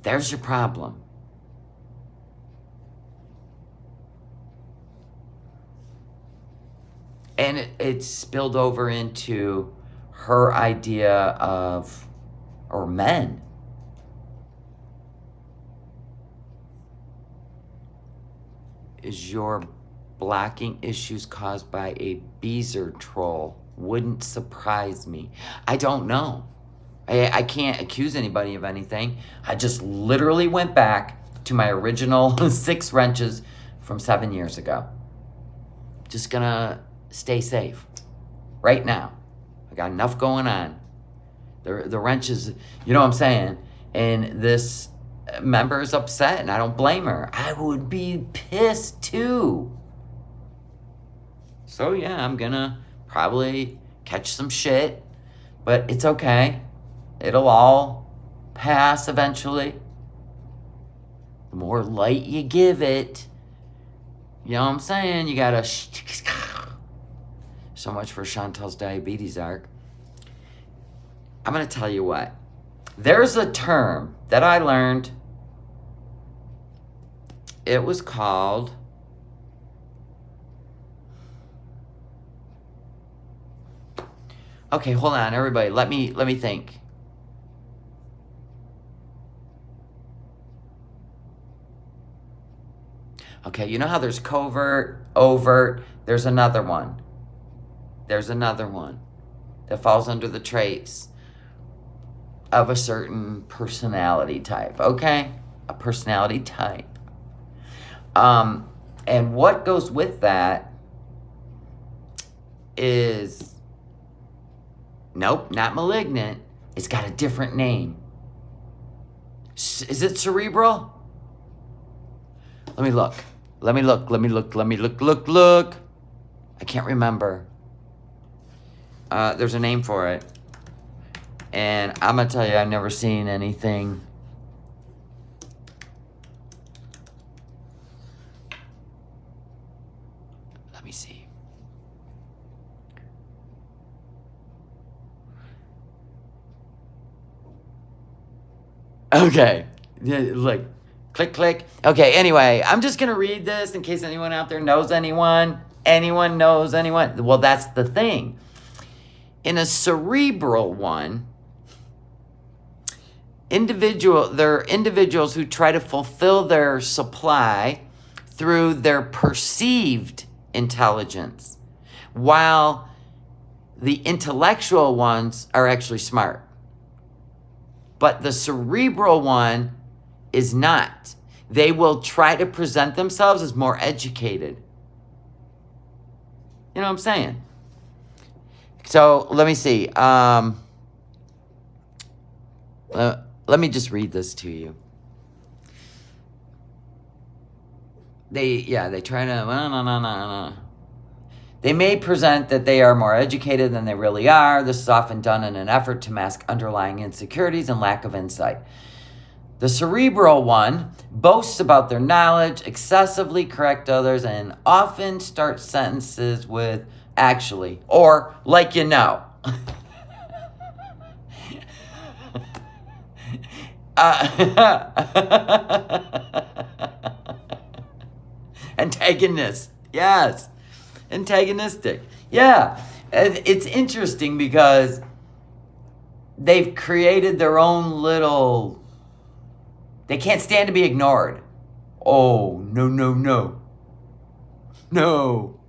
There's your problem. And it spilled over into her idea of, or men. Is your blocking issues caused by a Beezer troll? Wouldn't surprise me. I don't know. I can't accuse anybody of anything. I just literally went back to my original 6 wrenches from 7 years ago. Just gonna stay safe right now. I got enough going on. The wrenches, you know what I'm saying? And this member is upset, and I don't blame her. I would be pissed too. So yeah, I'm gonna probably catch some shit, but it's okay. It'll all pass eventually. The more light you give it, you know what I'm saying? You gotta... So much for Shantel's diabetes arc. I'm gonna tell you what. There's a term that I learned. It was called... Okay, hold on, everybody. Let me think. Okay, you know how there's covert, overt, there's another one. There's another one that falls under the traits of a certain personality type, okay? A personality type. And what goes with that is Nope, not malignant. It's got a different name. Is it cerebral? Let me look. Look. I can't remember. There's a name for it. And I'm going to tell you, I've never seen anything. Let me see. Okay. Look. Click. Okay, anyway, I'm just going to read this in case anyone out there knows anyone. Anyone knows anyone. Well, that's the thing. In a cerebral one, there are individuals who try to fulfill their supply through their perceived intelligence, while the intellectual ones are actually smart. But the cerebral one is not. They will try to present themselves as more educated. You know what I'm saying? So let me see. Let me just read this to you. They try to, no. They may present that they are more educated than they really are. This is often done in an effort to mask underlying insecurities and lack of insight. The cerebral one boasts about their knowledge, excessively correct others, and often starts sentences with actually, or like you know. Antagonist. Yes. Antagonistic. Yeah. It's interesting because they've created their own little... They can't stand to be ignored. Oh, no. No.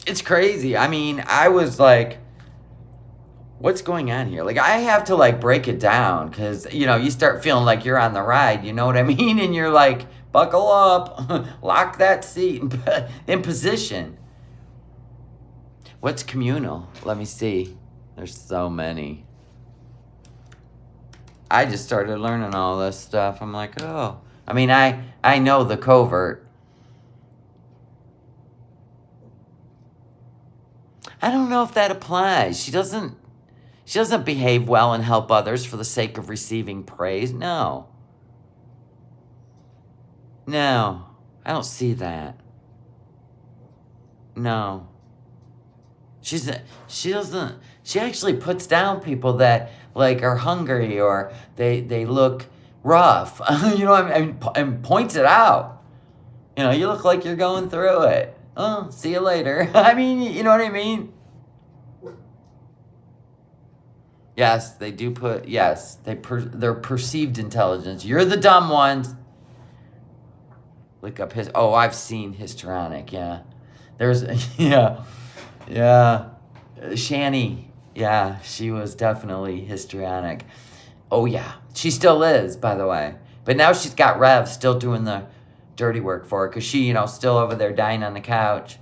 It's crazy. I mean, I was like, what's going on here? Like, I have to, like, break it down because, you know, you start feeling like you're on the ride, you know what I mean? And you're like, buckle up, lock that seat in position. What's communal? Let me see. There's so many. I just started learning all this stuff. I'm like, oh. I mean, I know the covert. I don't know if that applies. She doesn't behave well and help others for the sake of receiving praise. No. No. I don't see that. No. She actually puts down people that like are hungry or they look rough. You know what I mean? And points it out. You know, you look like you're going through it. Oh, see you later. I mean, you know what I mean? Yes, they do put, yes, their perceived intelligence. You're the dumb ones. Look up I've seen histrionic, yeah. There's, yeah. Shani, yeah, she was definitely histrionic. Oh, yeah. She still is, by the way. But now she's got Rev still doing the dirty work for her because she, you know, still over there dying on the couch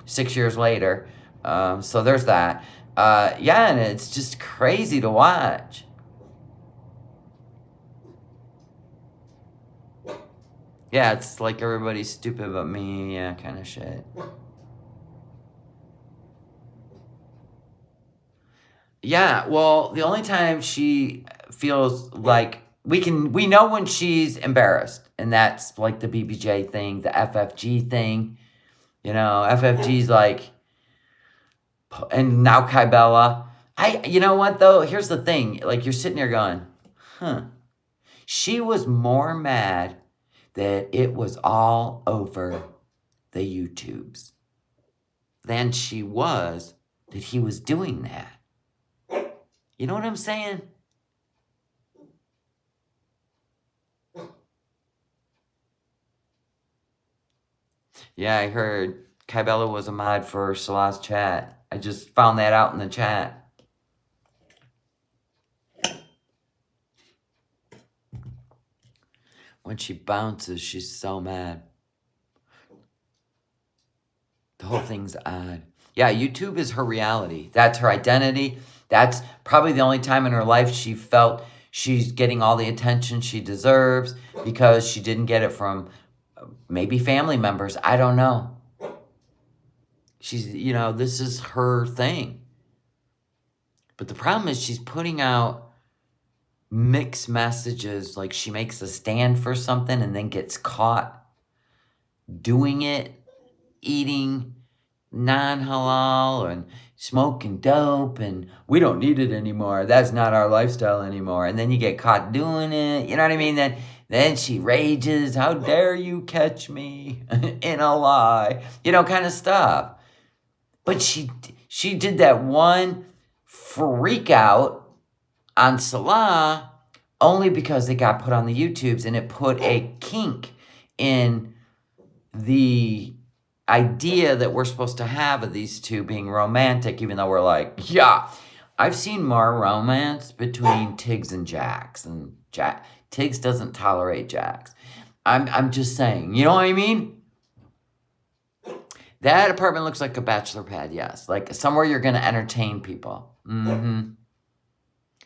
6 years later. So there's that. Yeah, and it's just crazy to watch. Yeah, it's like everybody's stupid but me, yeah, kind of shit. Yeah, well, the only time she feels like we know when she's embarrassed, and that's like the BBJ thing, the FFG thing. You know, FFG's like, and now Kybella. You know what though? Here's the thing. Like you're sitting there going, she was more mad that it was all over the YouTubes than she was that he was doing that. You know what I'm saying? Yeah, I heard Kybella was a mod for Salah's chat. I just found that out in the chat. When she bounces, she's so mad. The whole thing's odd. Yeah, YouTube is her reality. That's her identity. That's probably the only time in her life she felt she's getting all the attention she deserves because she didn't get it from maybe family members. I don't know. She's, this is her thing. But the problem is she's putting out mixed messages, like she makes a stand for something and then gets caught doing it, eating non-halal and smoking dope, and we don't need it anymore. That's not our lifestyle anymore. And then you get caught doing it. You know what I mean? Then she rages. How dare you catch me in a lie? Kind of stuff. But she did that one freak out on Salah only because it got put on the YouTubes and it put a kink in the idea that we're supposed to have of these two being romantic, even though we're like, yeah, I've seen more romance between Tiggs and Jax, and Tiggs doesn't tolerate Jax. I'm just saying, you know what I mean? That apartment looks like a bachelor pad, yes. Like somewhere you're going to entertain people. Mm-hmm. And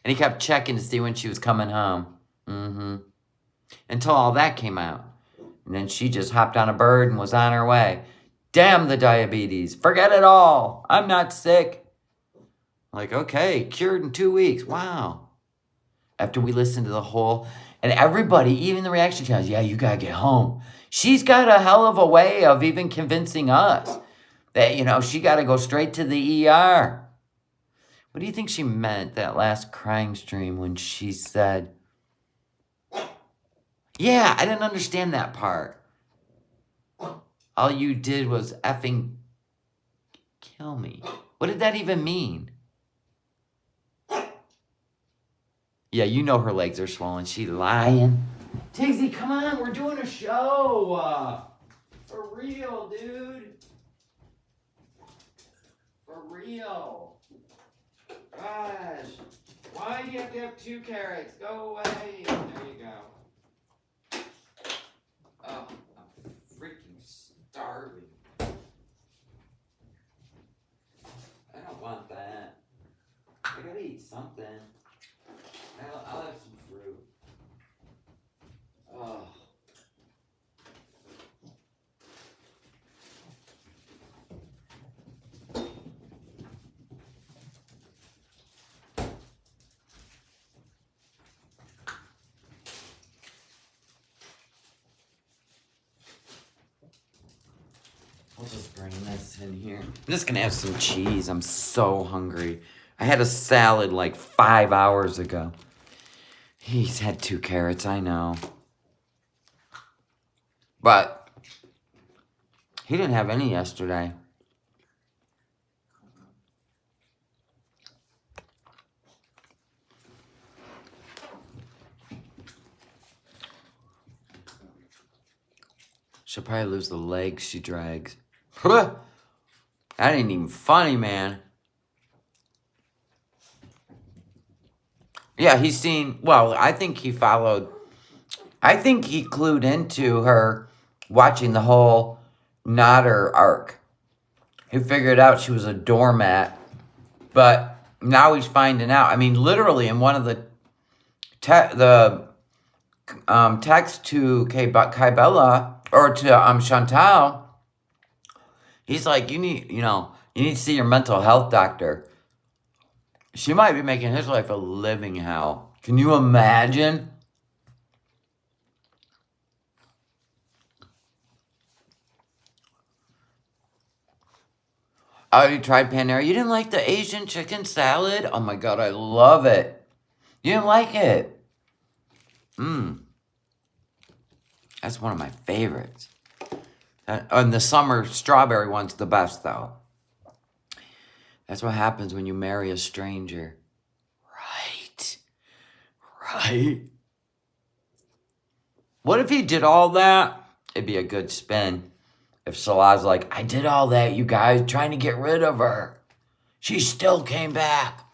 he kept checking to see when she was coming home. Mm-hmm. Until all that came out. And then she just hopped on a bird and was on her way. Damn the diabetes. Forget it all. I'm not sick. Like, okay, cured in 2 weeks. Wow. After we listened to the whole... And everybody, even the reaction channels, yeah, you got to get home. She's got a hell of a way of even convincing us that, she got to go straight to the ER. What do you think she meant that last crying stream when she said... Yeah, I didn't understand that part. All you did was effing kill me. What did that even mean? Yeah, her legs are swollen. She lying. Tigsy, come on, we're doing a show. For real, dude. For real. Gosh. Why do you have 2 carrots? Go away. There you go. Oh, I'm freaking starving. I don't want that. I gotta eat something. I'll have some fruit. Oh. I'll just bring this in here. I'm just gonna have some cheese. I'm so hungry. I had a salad like 5 hours ago. He's had 2 carrots, I know. But he didn't have any yesterday. She'll probably lose the legs she drags. That ain't even funny, man. Yeah, I think he clued into her watching the whole Nodder arc. He figured out she was a doormat, but now he's finding out. I mean, literally in one of the texts to Kybella, or to Shantel, he's like, you need to see your mental health doctor. She might be making his life a living hell. Can you imagine? Oh, you tried Panera? You didn't like the Asian chicken salad? Oh my God, I love it. You didn't like it? That's one of my favorites. And the summer strawberry one's the best, though. That's what happens when you marry a stranger. Right. What if he did all that? It'd be a good spin. If Salah's like, I did all that, you guys, trying to get rid of her. She still came back.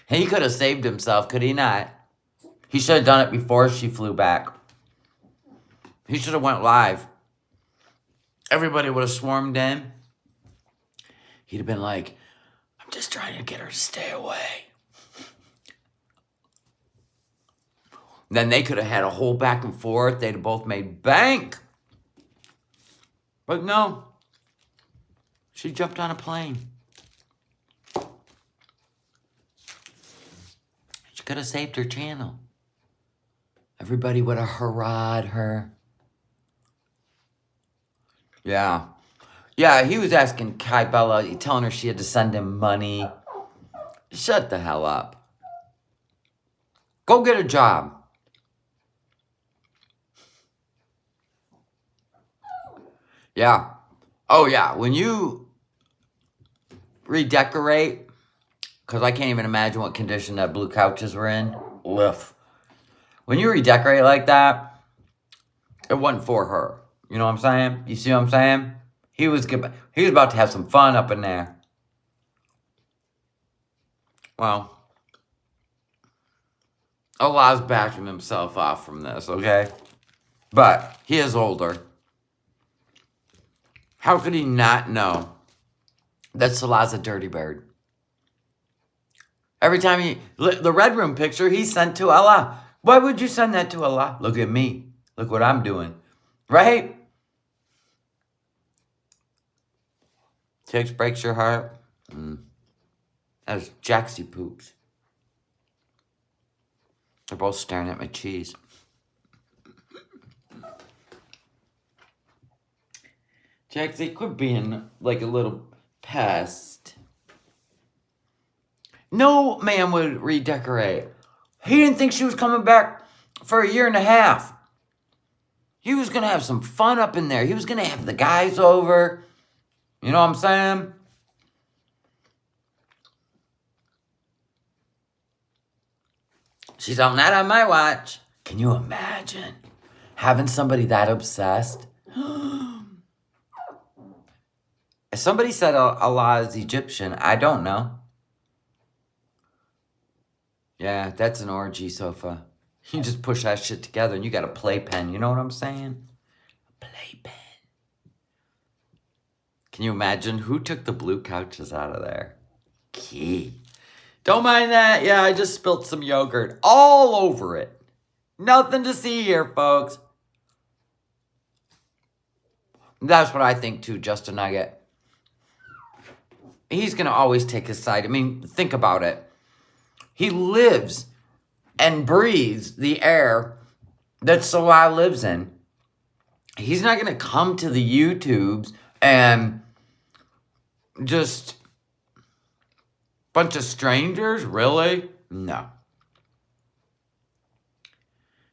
He could have saved himself, could he not? He should have done it before she flew back. He should have went live. Everybody would have swarmed in. he'd have been like, I'm just trying to get her to stay away. Then they could have had a whole back and forth. They'd have both made bank. But no. She jumped on a plane. She could have saved her channel. Everybody would have hurrahed her. Yeah. Yeah, he was asking Kai Bella, telling her she had to send him money. Shut the hell up. Go get a job. Yeah. Oh, yeah. When you redecorate, because I can't even imagine what condition that blue couches were in. Lift. When you redecorate like that, it wasn't for her. You know what I'm saying? You see what I'm saying? He was about to have some fun up in there. Well, Allah's backing himself off from this, okay? But he is older. How could he not know that Salah's a dirty bird? Every time the Red Room picture, he sent to Allah. Why would you send that to Allah? Look at me. Look what I'm doing. Right? Chicks breaks your heart. That's Jaxie poops. They're both staring at my cheese. Jaxie, quit being like a little pest. No man would redecorate. He didn't think she was coming back for 1.5 years. He was going to have some fun up in there. He was going to have the guys over. You know what I'm saying? She's all, not on my watch. Can you imagine having somebody that obsessed? Somebody said Allah is Egyptian. I don't know. Yeah, that's an orgy sofa. You just push that shit together and you got a playpen. You know what I'm saying? A playpen. Can you imagine who took the blue couches out of there? Key. Don't mind that. Yeah, I just spilt some yogurt all over it. Nothing to see here, folks. That's what I think too, Just a Nugget. He's going to always take his side. I mean, think about it. He lives and breathes the air that Salah lives in. He's not going to come to the YouTubes and just bunch of strangers, really? No.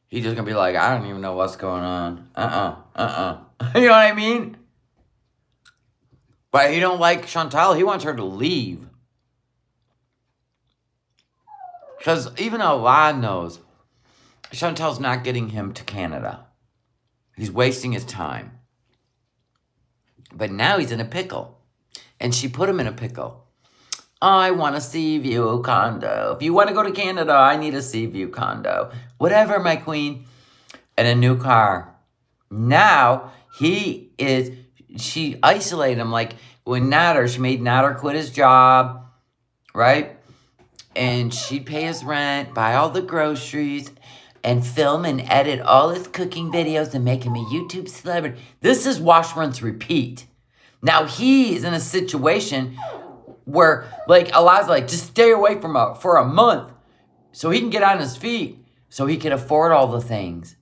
He's just going to be like, I don't even know what's going on. You know what I mean? But he don't like Shantel. He wants her to leave. Because even Allah knows Chantel's not getting him to Canada. He's wasting his time. But now he's in a pickle. And she put him in a pickle. I want a sea view condo. If you want to go to Canada, I need a sea view condo. Whatever, my queen. And a new car. Now, she isolated him. Like, when she made Nader quit his job, right? And she'd pay his rent, buy all the groceries, and film and edit all his cooking videos and make him a YouTube celebrity. This is wash, rinse, repeat. Now, he's in a situation where, like, Allah's like, just stay away from her for a month so he can get on his feet, so he can afford all the things.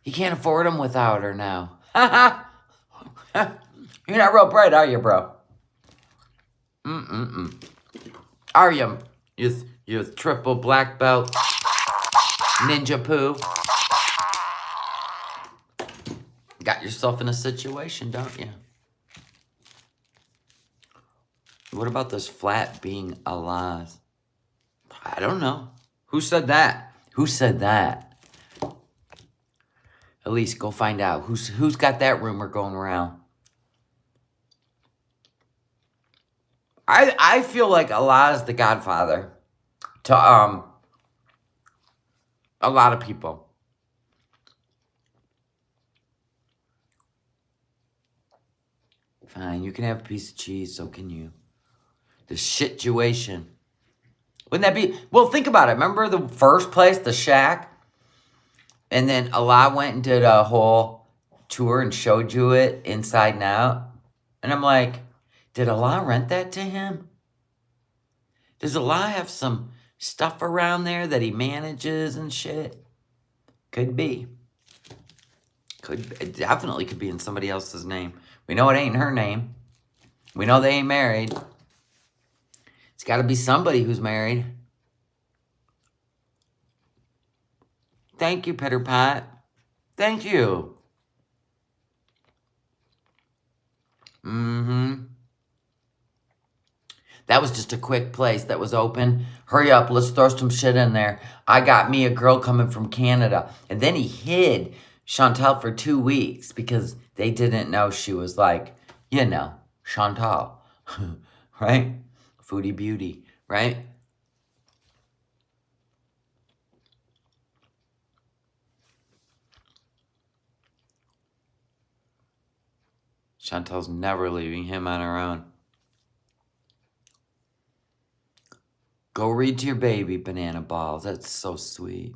He can't afford them without her now. You're not real bright, are you, bro? Are you? You triple black belt ninja poo. Got yourself in a situation, don't you? What about this flat being Allah's? I don't know. Who said that? Who said that? At least go find out. Who's got that rumor going around? I feel like Allah is the godfather to a lot of people. Fine, you can have a piece of cheese, so can you. The situation. Wouldn't that be? Well, think about it. Remember the first place, the shack? And then Allah went and did a whole tour and showed you it inside and out. And I'm like, did Allah rent that to him? Does Allah have some stuff around there that he manages and shit? Could be. It definitely could be in somebody else's name. We know it ain't her name. We know they ain't married. It's got to be somebody who's married. Thank you, Pitter Pot. Thank you. That was just a quick place that was open. Hurry up, let's throw some shit in there. I got me a girl coming from Canada. And then he hid Shantel for 2 weeks because they didn't know she was like, you know, Shantel, right? Foodie Beauty, right? Chantel's never leaving him on her own. Go read to your baby, Banana Balls. That's so sweet.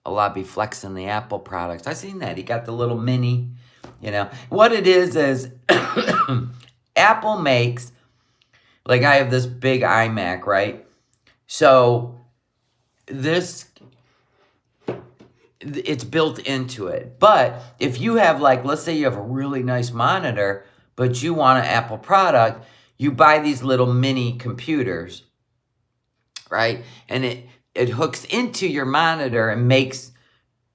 Allah be flexing the Apple products. I seen that. He got the little mini, you know. What it is Apple makes, like I have this big iMac, right? So this, it's built into it. But if you have like, let's say you have a really nice monitor, but you want an Apple product, you buy these little mini computers, right? And it hooks into your monitor and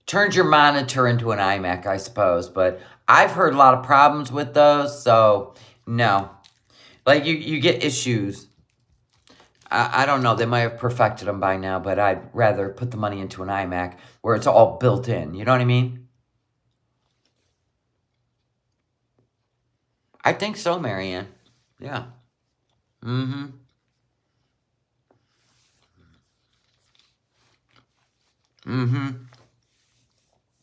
turns your monitor into an iMac, I suppose. But I've heard a lot of problems with those, so no. Like you get issues. I don't know. They might have perfected them by now, but I'd rather put the money into an iMac where it's all built in. You know what I mean? I think so, Marianne. Yeah. Mm-hmm. Mm-hmm.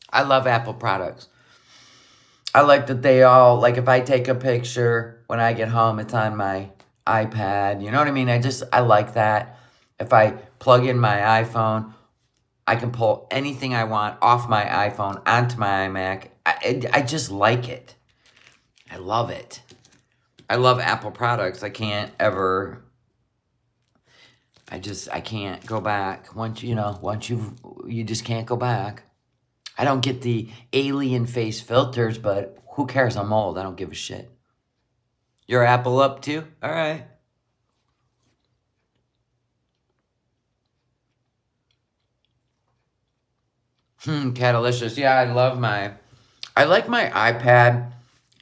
I love Apple products. I like that they all, like if I take a picture when I get home, it's on my iPad. You know what I mean? I like that. If I plug in my iPhone, I can pull anything I want off my iPhone onto my iMac. I just like it. I love it. I love Apple products. I can't ever... I can't go back. Once you just can't go back. I don't get the alien face filters, but who cares? I'm old. I don't give a shit. Your Apple up too? All right. Catalicious. Yeah, I like my iPad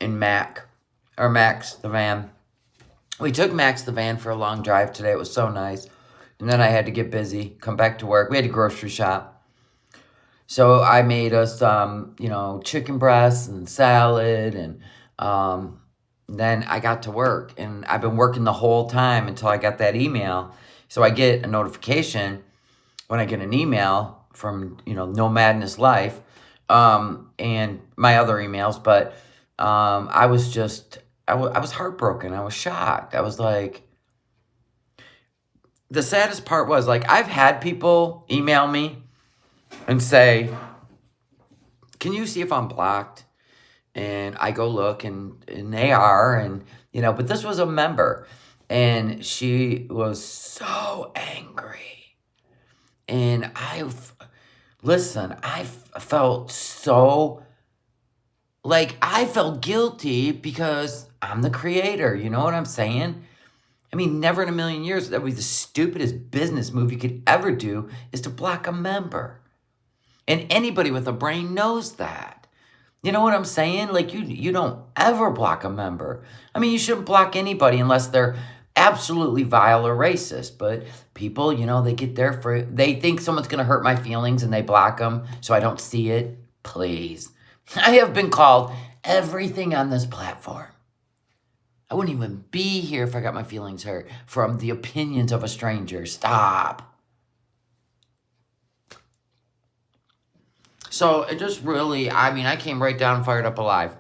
and Mac, or Max the van. We took Max the van for a long drive today. It was so nice. And then I had to get busy, come back to work. We had to grocery shop. So I made us, chicken breasts and salad. And then I got to work. And I've been working the whole time until I got that email. So I get a notification when I get an email from, NOmadness Life and my other emails. But I was heartbroken. I was shocked. I was like... The saddest part was, like, I've had people email me and say, can you see if I'm blocked? And I go look, and they are, and, but this was a member, and she was so angry. And I felt so, like, I felt guilty because I'm the creator, you know what I'm saying? I mean, never in a million years, that would be the stupidest business move you could ever do, is to block a member. And anybody with a brain knows that. You know what I'm saying? Like, you don't ever block a member. I mean, you shouldn't block anybody unless they're absolutely vile or racist. But people, they get they think someone's going to hurt my feelings and they block them so I don't see it. Please. I have been called everything on this platform. I wouldn't even be here if I got my feelings hurt from the opinions of a stranger. Stop. So it just really, I came right down fired up alive.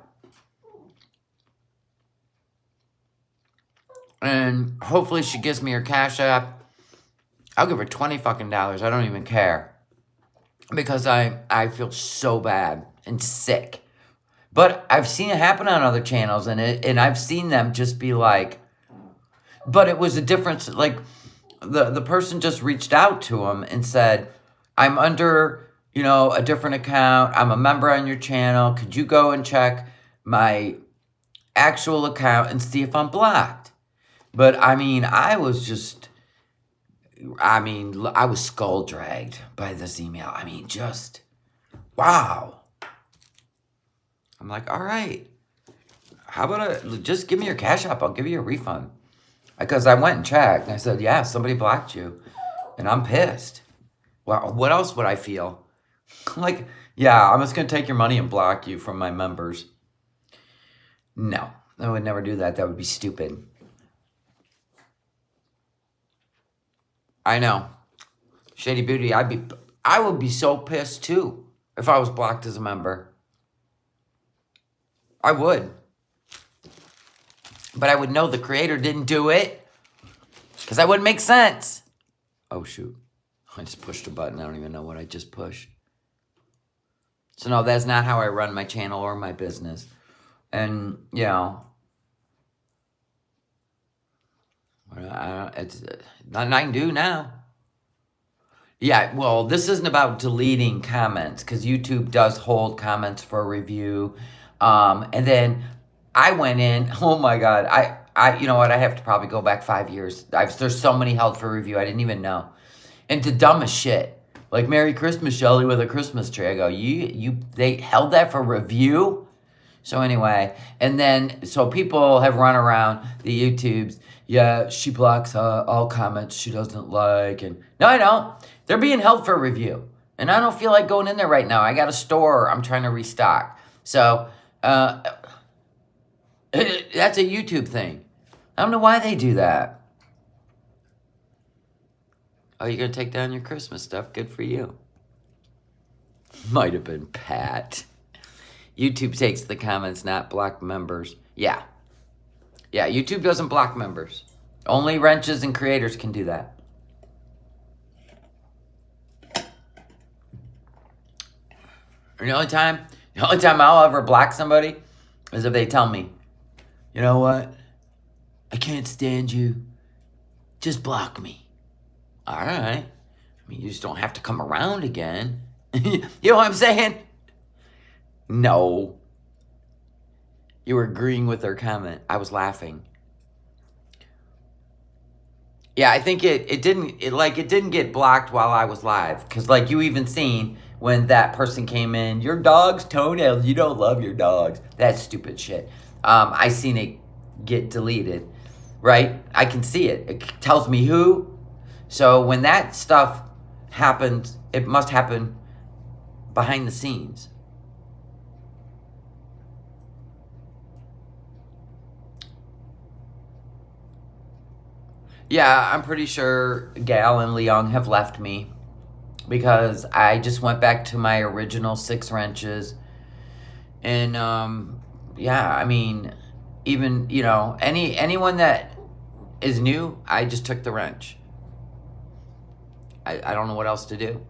And hopefully she gives me her Cash App. I'll give her $20 fucking. I don't even care. Because I feel so bad and sick. But I've seen it happen on other channels, and I've seen them just be like, but it was a difference. Like, the person just reached out to him and said, I'm under, a different account. I'm a member on your channel. Could you go and check my actual account and see if I'm blocked? But, I was skull dragged by this email. Just, wow. I'm like, all right. How about just give me your Cash App. I'll give you a refund. Because I went and checked, and I said, yeah, somebody blocked you. And I'm pissed. Well, what else would I feel? Like, yeah, I'm just going to take your money and block you from my members. No, I would never do that. That would be stupid. I know. Shady Beauty, I would be so pissed, too, if I was blocked as a member. I would. But I would know the creator didn't do it. Because that wouldn't make sense. Oh, shoot. I just pushed a button. I don't even know what I just pushed. So, no, that's not how I run my channel or my business. And, it's nothing I can do now. Yeah, well, this isn't about deleting comments. Because YouTube does hold comments for review. And then I went in, oh my God, you know what, I have to probably go back 5 years. There's so many held for review, I didn't even know. And the dumbest shit, like Merry Christmas, Shelly, with a Christmas tree. I go, they held that for review? So anyway, and then, so people have run around the YouTubes, yeah, she blocks all comments she doesn't like, and no, I don't. They're being held for review. And I don't feel like going in there right now. I got a store I'm trying to restock. So, that's a YouTube thing. I don't know why they do that. Oh, you're going to take down your Christmas stuff? Good for you. Might have been Pat. YouTube takes the comments, not block members. Yeah. Yeah, YouTube doesn't block members. Only wrenches and creators can do that. And the only time I'll ever block somebody is if they tell me, you know what? I can't stand you. Just block me. All right. You just don't have to come around again. You know what I'm saying? No. You were agreeing with their comment. I was laughing. Yeah, I think it didn't get blocked while I was live. Because like you even seen when that person came in, your dog's toenails, you don't love your dogs. That stupid shit. I seen it get deleted, right? I can see it. It tells me who. So when that stuff happens, it must happen behind the scenes. Yeah, I'm pretty sure Gal and Leong have left me because I just went back to my original 6 wrenches. And, yeah, even, anyone that is new, I just took the wrench. I don't know what else to do.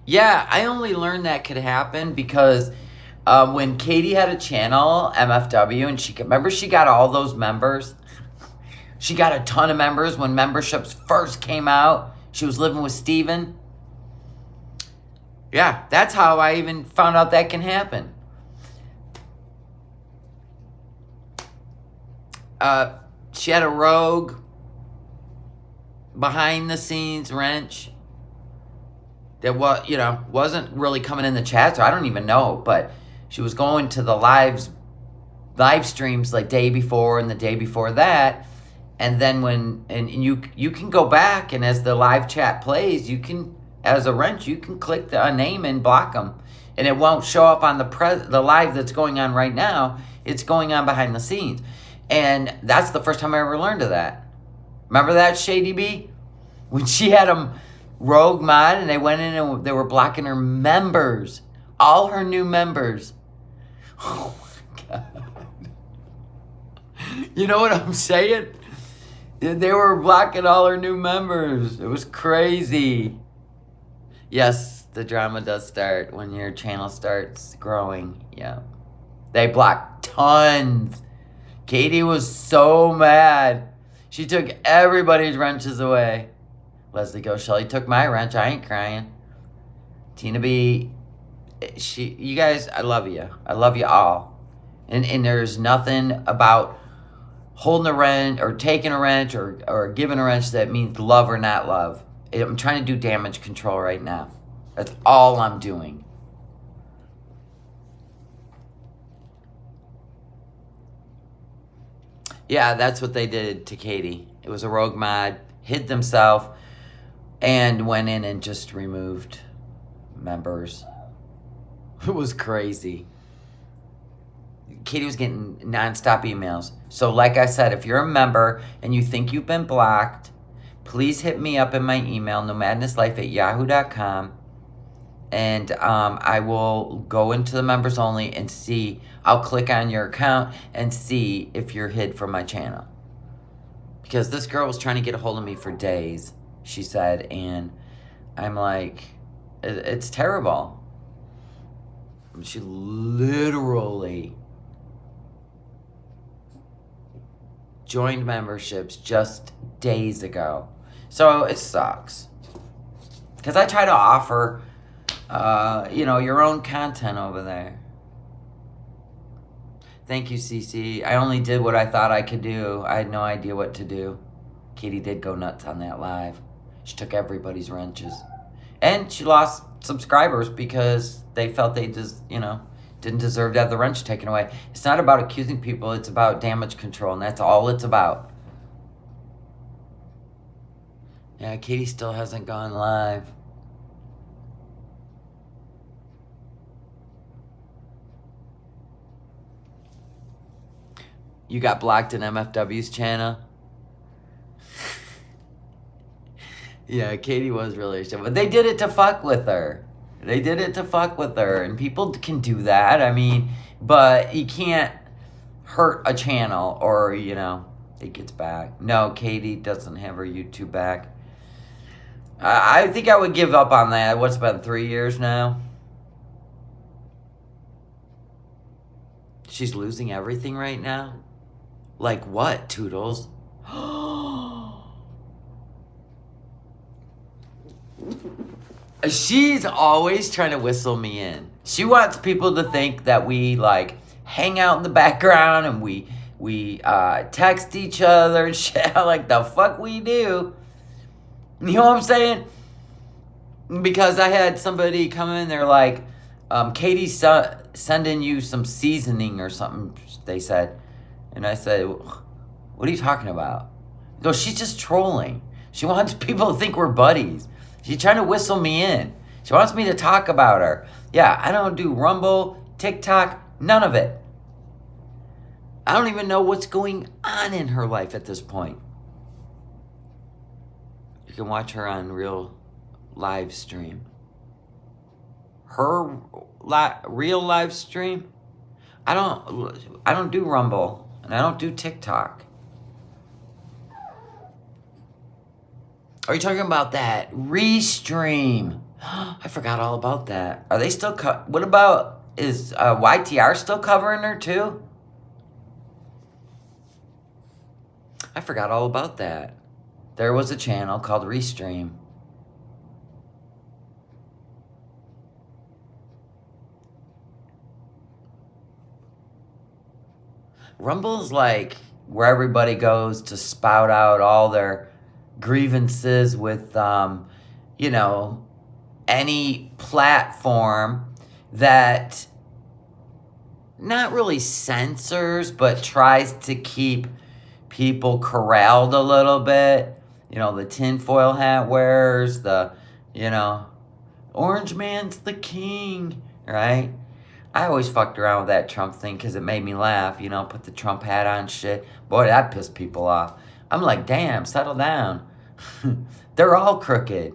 Yeah, I only learned that could happen because when Katie had a channel, MFW, and she got all those members. She got a ton of members when memberships first came out. She was living with Steven. Yeah, that's how I even found out that can happen. She had a rogue behind the scenes wrench that wasn't really coming in the chat, so I don't even know, but she was going to the live streams like day before and the day before that, and then you can go back, and as the live chat plays, you can, as a wrench, you can click the name and block them, and it won't show up on the live that's going on right now. It's going on behind the scenes, and that's the first time I ever learned of that. Remember that, Shady B? When she had them rogue mod and they went in and they were blocking her members. All her new members. Oh my God. You know what I'm saying? They were blocking all our new members. It was crazy. Yes, the drama does start when your channel starts growing. Yeah. They blocked tons. Katie was so mad. She took everybody's wrenches away. Leslie goes, Shelly took my wrench. I ain't crying. Tina B, you guys, I love you. I love you all. And there's nothing about holding a wrench or taking a wrench or giving a wrench that means love or not love. I'm trying to do damage control right now. That's all I'm doing. Yeah, that's what they did to Katie. It was a rogue mod, hid themselves, and went in and just removed members. It was crazy. Katie was getting nonstop emails. So like I said, if you're a member and you think you've been blocked, please hit me up in my email, NOmadnessLife@yahoo.com. And I will go into the members only and see. I'll click on your account and see if you're hid from my channel. Because this girl was trying to get a hold of me for days, she said. And I'm like, it's terrible. She literally joined memberships just days ago. So it sucks. Because I try to offer, your own content over there. Thank you, Cece. I only did what I thought I could do. I had no idea what to do. Katie did go nuts on that live. She took everybody's wrenches. And she lost subscribers because they felt they just, didn't deserve to have the wrench taken away. It's not about accusing people. It's about damage control, and that's all it's about. Yeah, Katie still hasn't gone live. You got blocked in MFW's channel? Yeah, Katie was really upset. But they did it to fuck with her. And people can do that. I mean, but you can't hurt a channel or, it gets back. No, Katie doesn't have her YouTube back. I think I would give up on that. What's been 3 years now? She's losing everything right now? Like what, Toodles? She's always trying to whistle me in. She wants people to think that we hang out in the background and we text each other and shit like the fuck we do. You know what I'm saying? Because I had somebody come in, they're like, Katie's sending you some seasoning or something, they said. And I said, what are you talking about? He goes, she's just trolling. She wants people to think we're buddies. She's trying to whistle me in. She wants me to talk about her. Yeah, I don't do Rumble, TikTok, none of it. I don't even know what's going on in her life at this point. You can watch her on real live stream. Her real live stream? I don't do Rumble. And I don't do TikTok. Are you talking about that Restream? I forgot all about that. Are they still what about, is YTR still covering her too? I forgot all about that. There was a channel called Restream. Rumble's like where everybody goes to spout out all their grievances with, any platform that not really censors, but tries to keep people corralled a little bit. The tinfoil hat wearers, Orange Man's the king, right? I always fucked around with that Trump thing because it made me laugh, put the Trump hat on shit. Boy, that pissed people off. I'm like, damn, settle down. They're all crooked.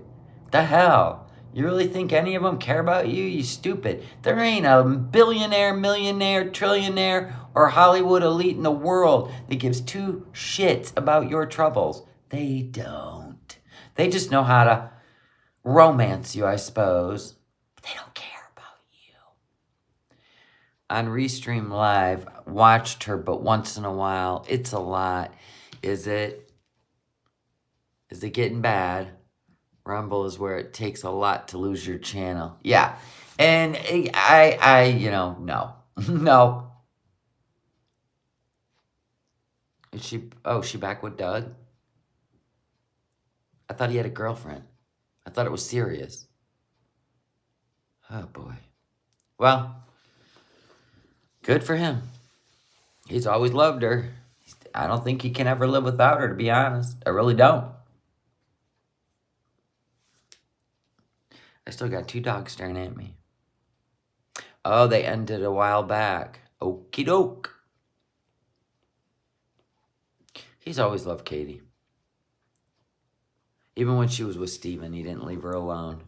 The hell? You really think any of them care about you? You stupid. There ain't a billionaire, millionaire, trillionaire, or Hollywood elite in the world that gives two shits about your troubles. They don't. They just know how to romance you, I suppose. But they don't care about you. On Restream Live, watched her, but once in a while. It's a lot. Is it getting bad? Rumble is where it takes a lot to lose your channel. Yeah. And no. No. Is she back with Doug? I thought he had a girlfriend. I thought it was serious. Oh, boy. Well, good for him. He's always loved her. I don't think he can ever live without her, to be honest. I really don't. I still got two dogs staring at me. Oh, they ended a while back. Okie doke. He's always loved Katie. Even when she was with Steven, he didn't leave her alone.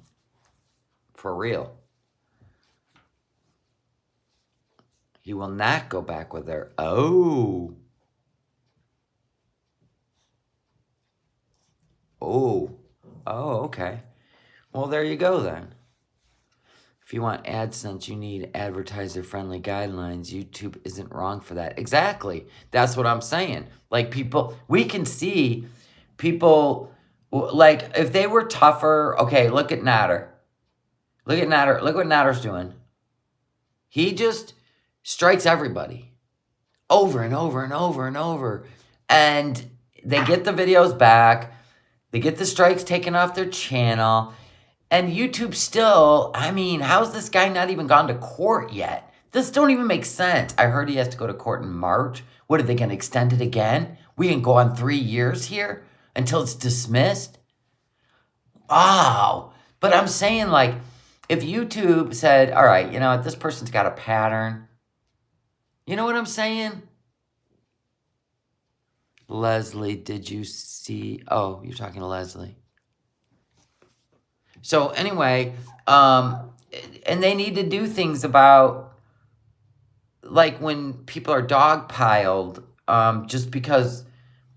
For real. He will not go back with her. Oh. Oh. Oh, okay. Well, there you go then. If you want AdSense, you need advertiser-friendly guidelines. YouTube isn't wrong for that. Exactly. That's what I'm saying. Like, people, we can see people, like, if they were tougher, okay, look at Nader. Look at Nader. Look what Nader's doing. He just strikes everybody over and over and over and over. And they get the videos back. They get the strikes taken off their channel. And YouTube still, I mean, how's this guy not even gone to court yet? This don't even make sense. I heard he has to go to court in March. What, are they going to extend it again? We can go on 3 years here until it's dismissed? Wow. But I'm saying, like, if YouTube said, all right, you know what, this person's got a pattern. You know what I'm saying? Leslie, did you see? Oh, you're talking to Leslie. So anyway, and they need to do things about, like, when people are dogpiled, just because,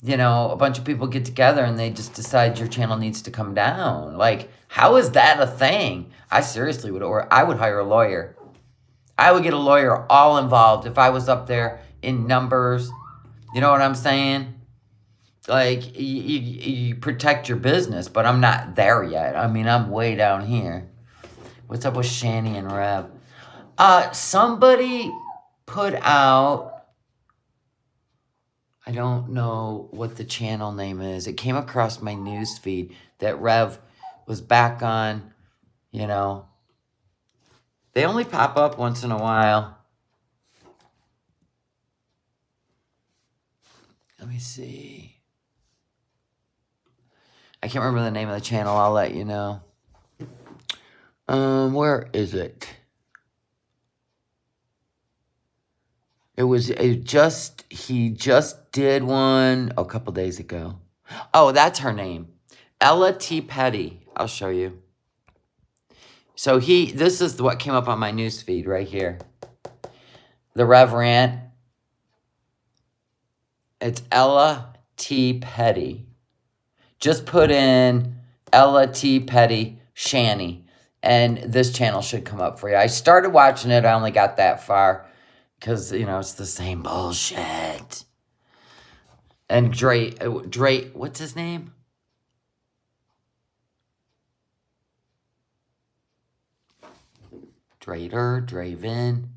you know, a bunch of people get together and they just decide your channel needs to come down. Like, how is that a thing? I seriously would, or I would hire a lawyer. I would get a lawyer all involved if I was up there in numbers. You know what I'm saying? Like, you protect your business, but I'm not there yet. I mean, I'm way down here. What's up with Shani and Rev? Somebody put out, I don't know what the channel name is. It came across my news feed that Rev was back on, you know. They only pop up once in a while. Let me see. I can't remember the name of the channel. I'll let you know. Where is it? He just did one a couple days ago. Oh, that's her name. Ella T. Petty. I'll show you. So this is what came up on my news feed right here. The Reverend. It's Ella T. Petty. Just put in Ella T. Petty Shani, and this channel should come up for you. I started watching it. I only got that far because, you know, it's the same bullshit. And Dre, what's his name? Draven.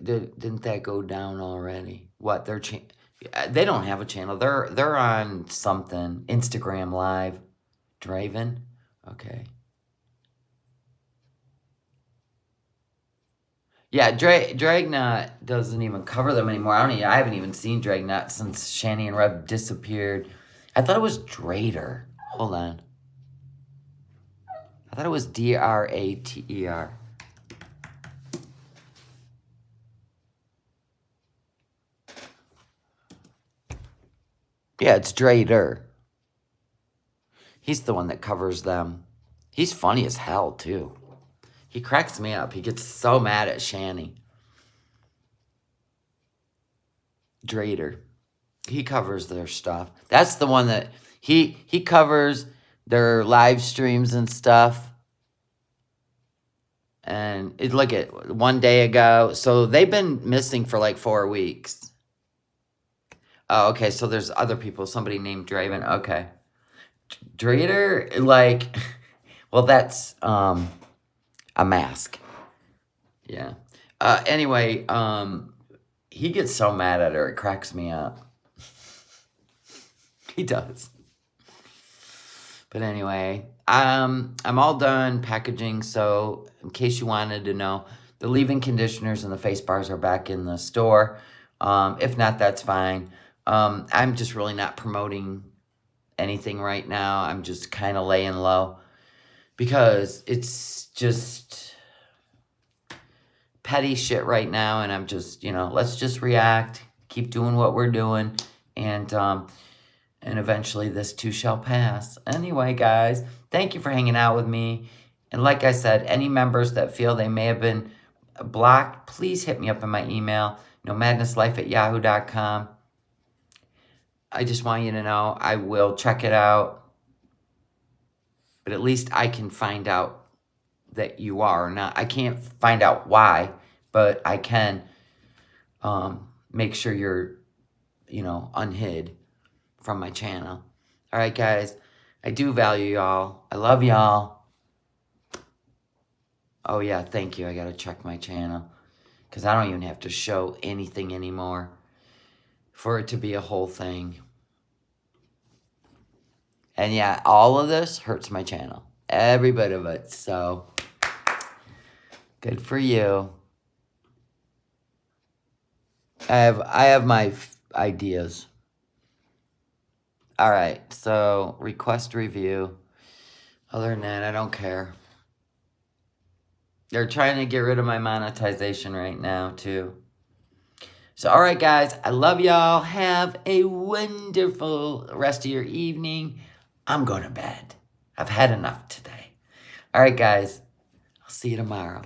Didn't that go down already? What, they don't have a channel. They're on something. Instagram Live. Draven? Okay. Yeah, Dragnot doesn't even cover them anymore. I haven't even seen Dragnot since Shani and Rev disappeared. I thought it was Drater. Hold on. I thought it was Drater. Yeah, it's Drater. He's the one that covers them. He's funny as hell, too. He cracks me up. He gets so mad at Shani. Drader. He covers their stuff. That's the one that he covers their live streams and stuff. And look at one day ago. So they've been missing for like 4 weeks. Oh, okay. So there's other people. Somebody named Draven. Okay. Drader, like, well, that's a mask. Yeah. Anyway, he gets so mad at her. It cracks me up. He does. But anyway, I'm all done packaging. So in case you wanted to know, the leave-in conditioners and the face bars are back in the store. If not, that's fine. I'm just really not promoting anything right now. I'm just kind of laying low because it's just petty shit right now. And I'm just, let's just react, keep doing what we're doing. And eventually this too shall pass. Anyway, guys, thank you for hanging out with me. And like I said, any members that feel they may have been blocked, please hit me up in my email, NOmadnessLife@yahoo.com. I just want you to know I will check it out. But at least I can find out that you are not. I can't find out why, but I can make sure you're, unhid from my channel. All right, guys. I do value y'all. I love y'all. Oh, yeah, thank you. I got to check my channel because I don't even have to show anything anymore for it to be a whole thing. And yeah, all of this hurts my channel. Every bit of it. So, good for you. I have my ideas. All right, so request review. Other than that, I don't care. They're trying to get rid of my monetization right now, too. So, all right, guys, I love y'all. Have a wonderful rest of your evening. I'm going to bed. I've had enough today. All right, guys, I'll see you tomorrow.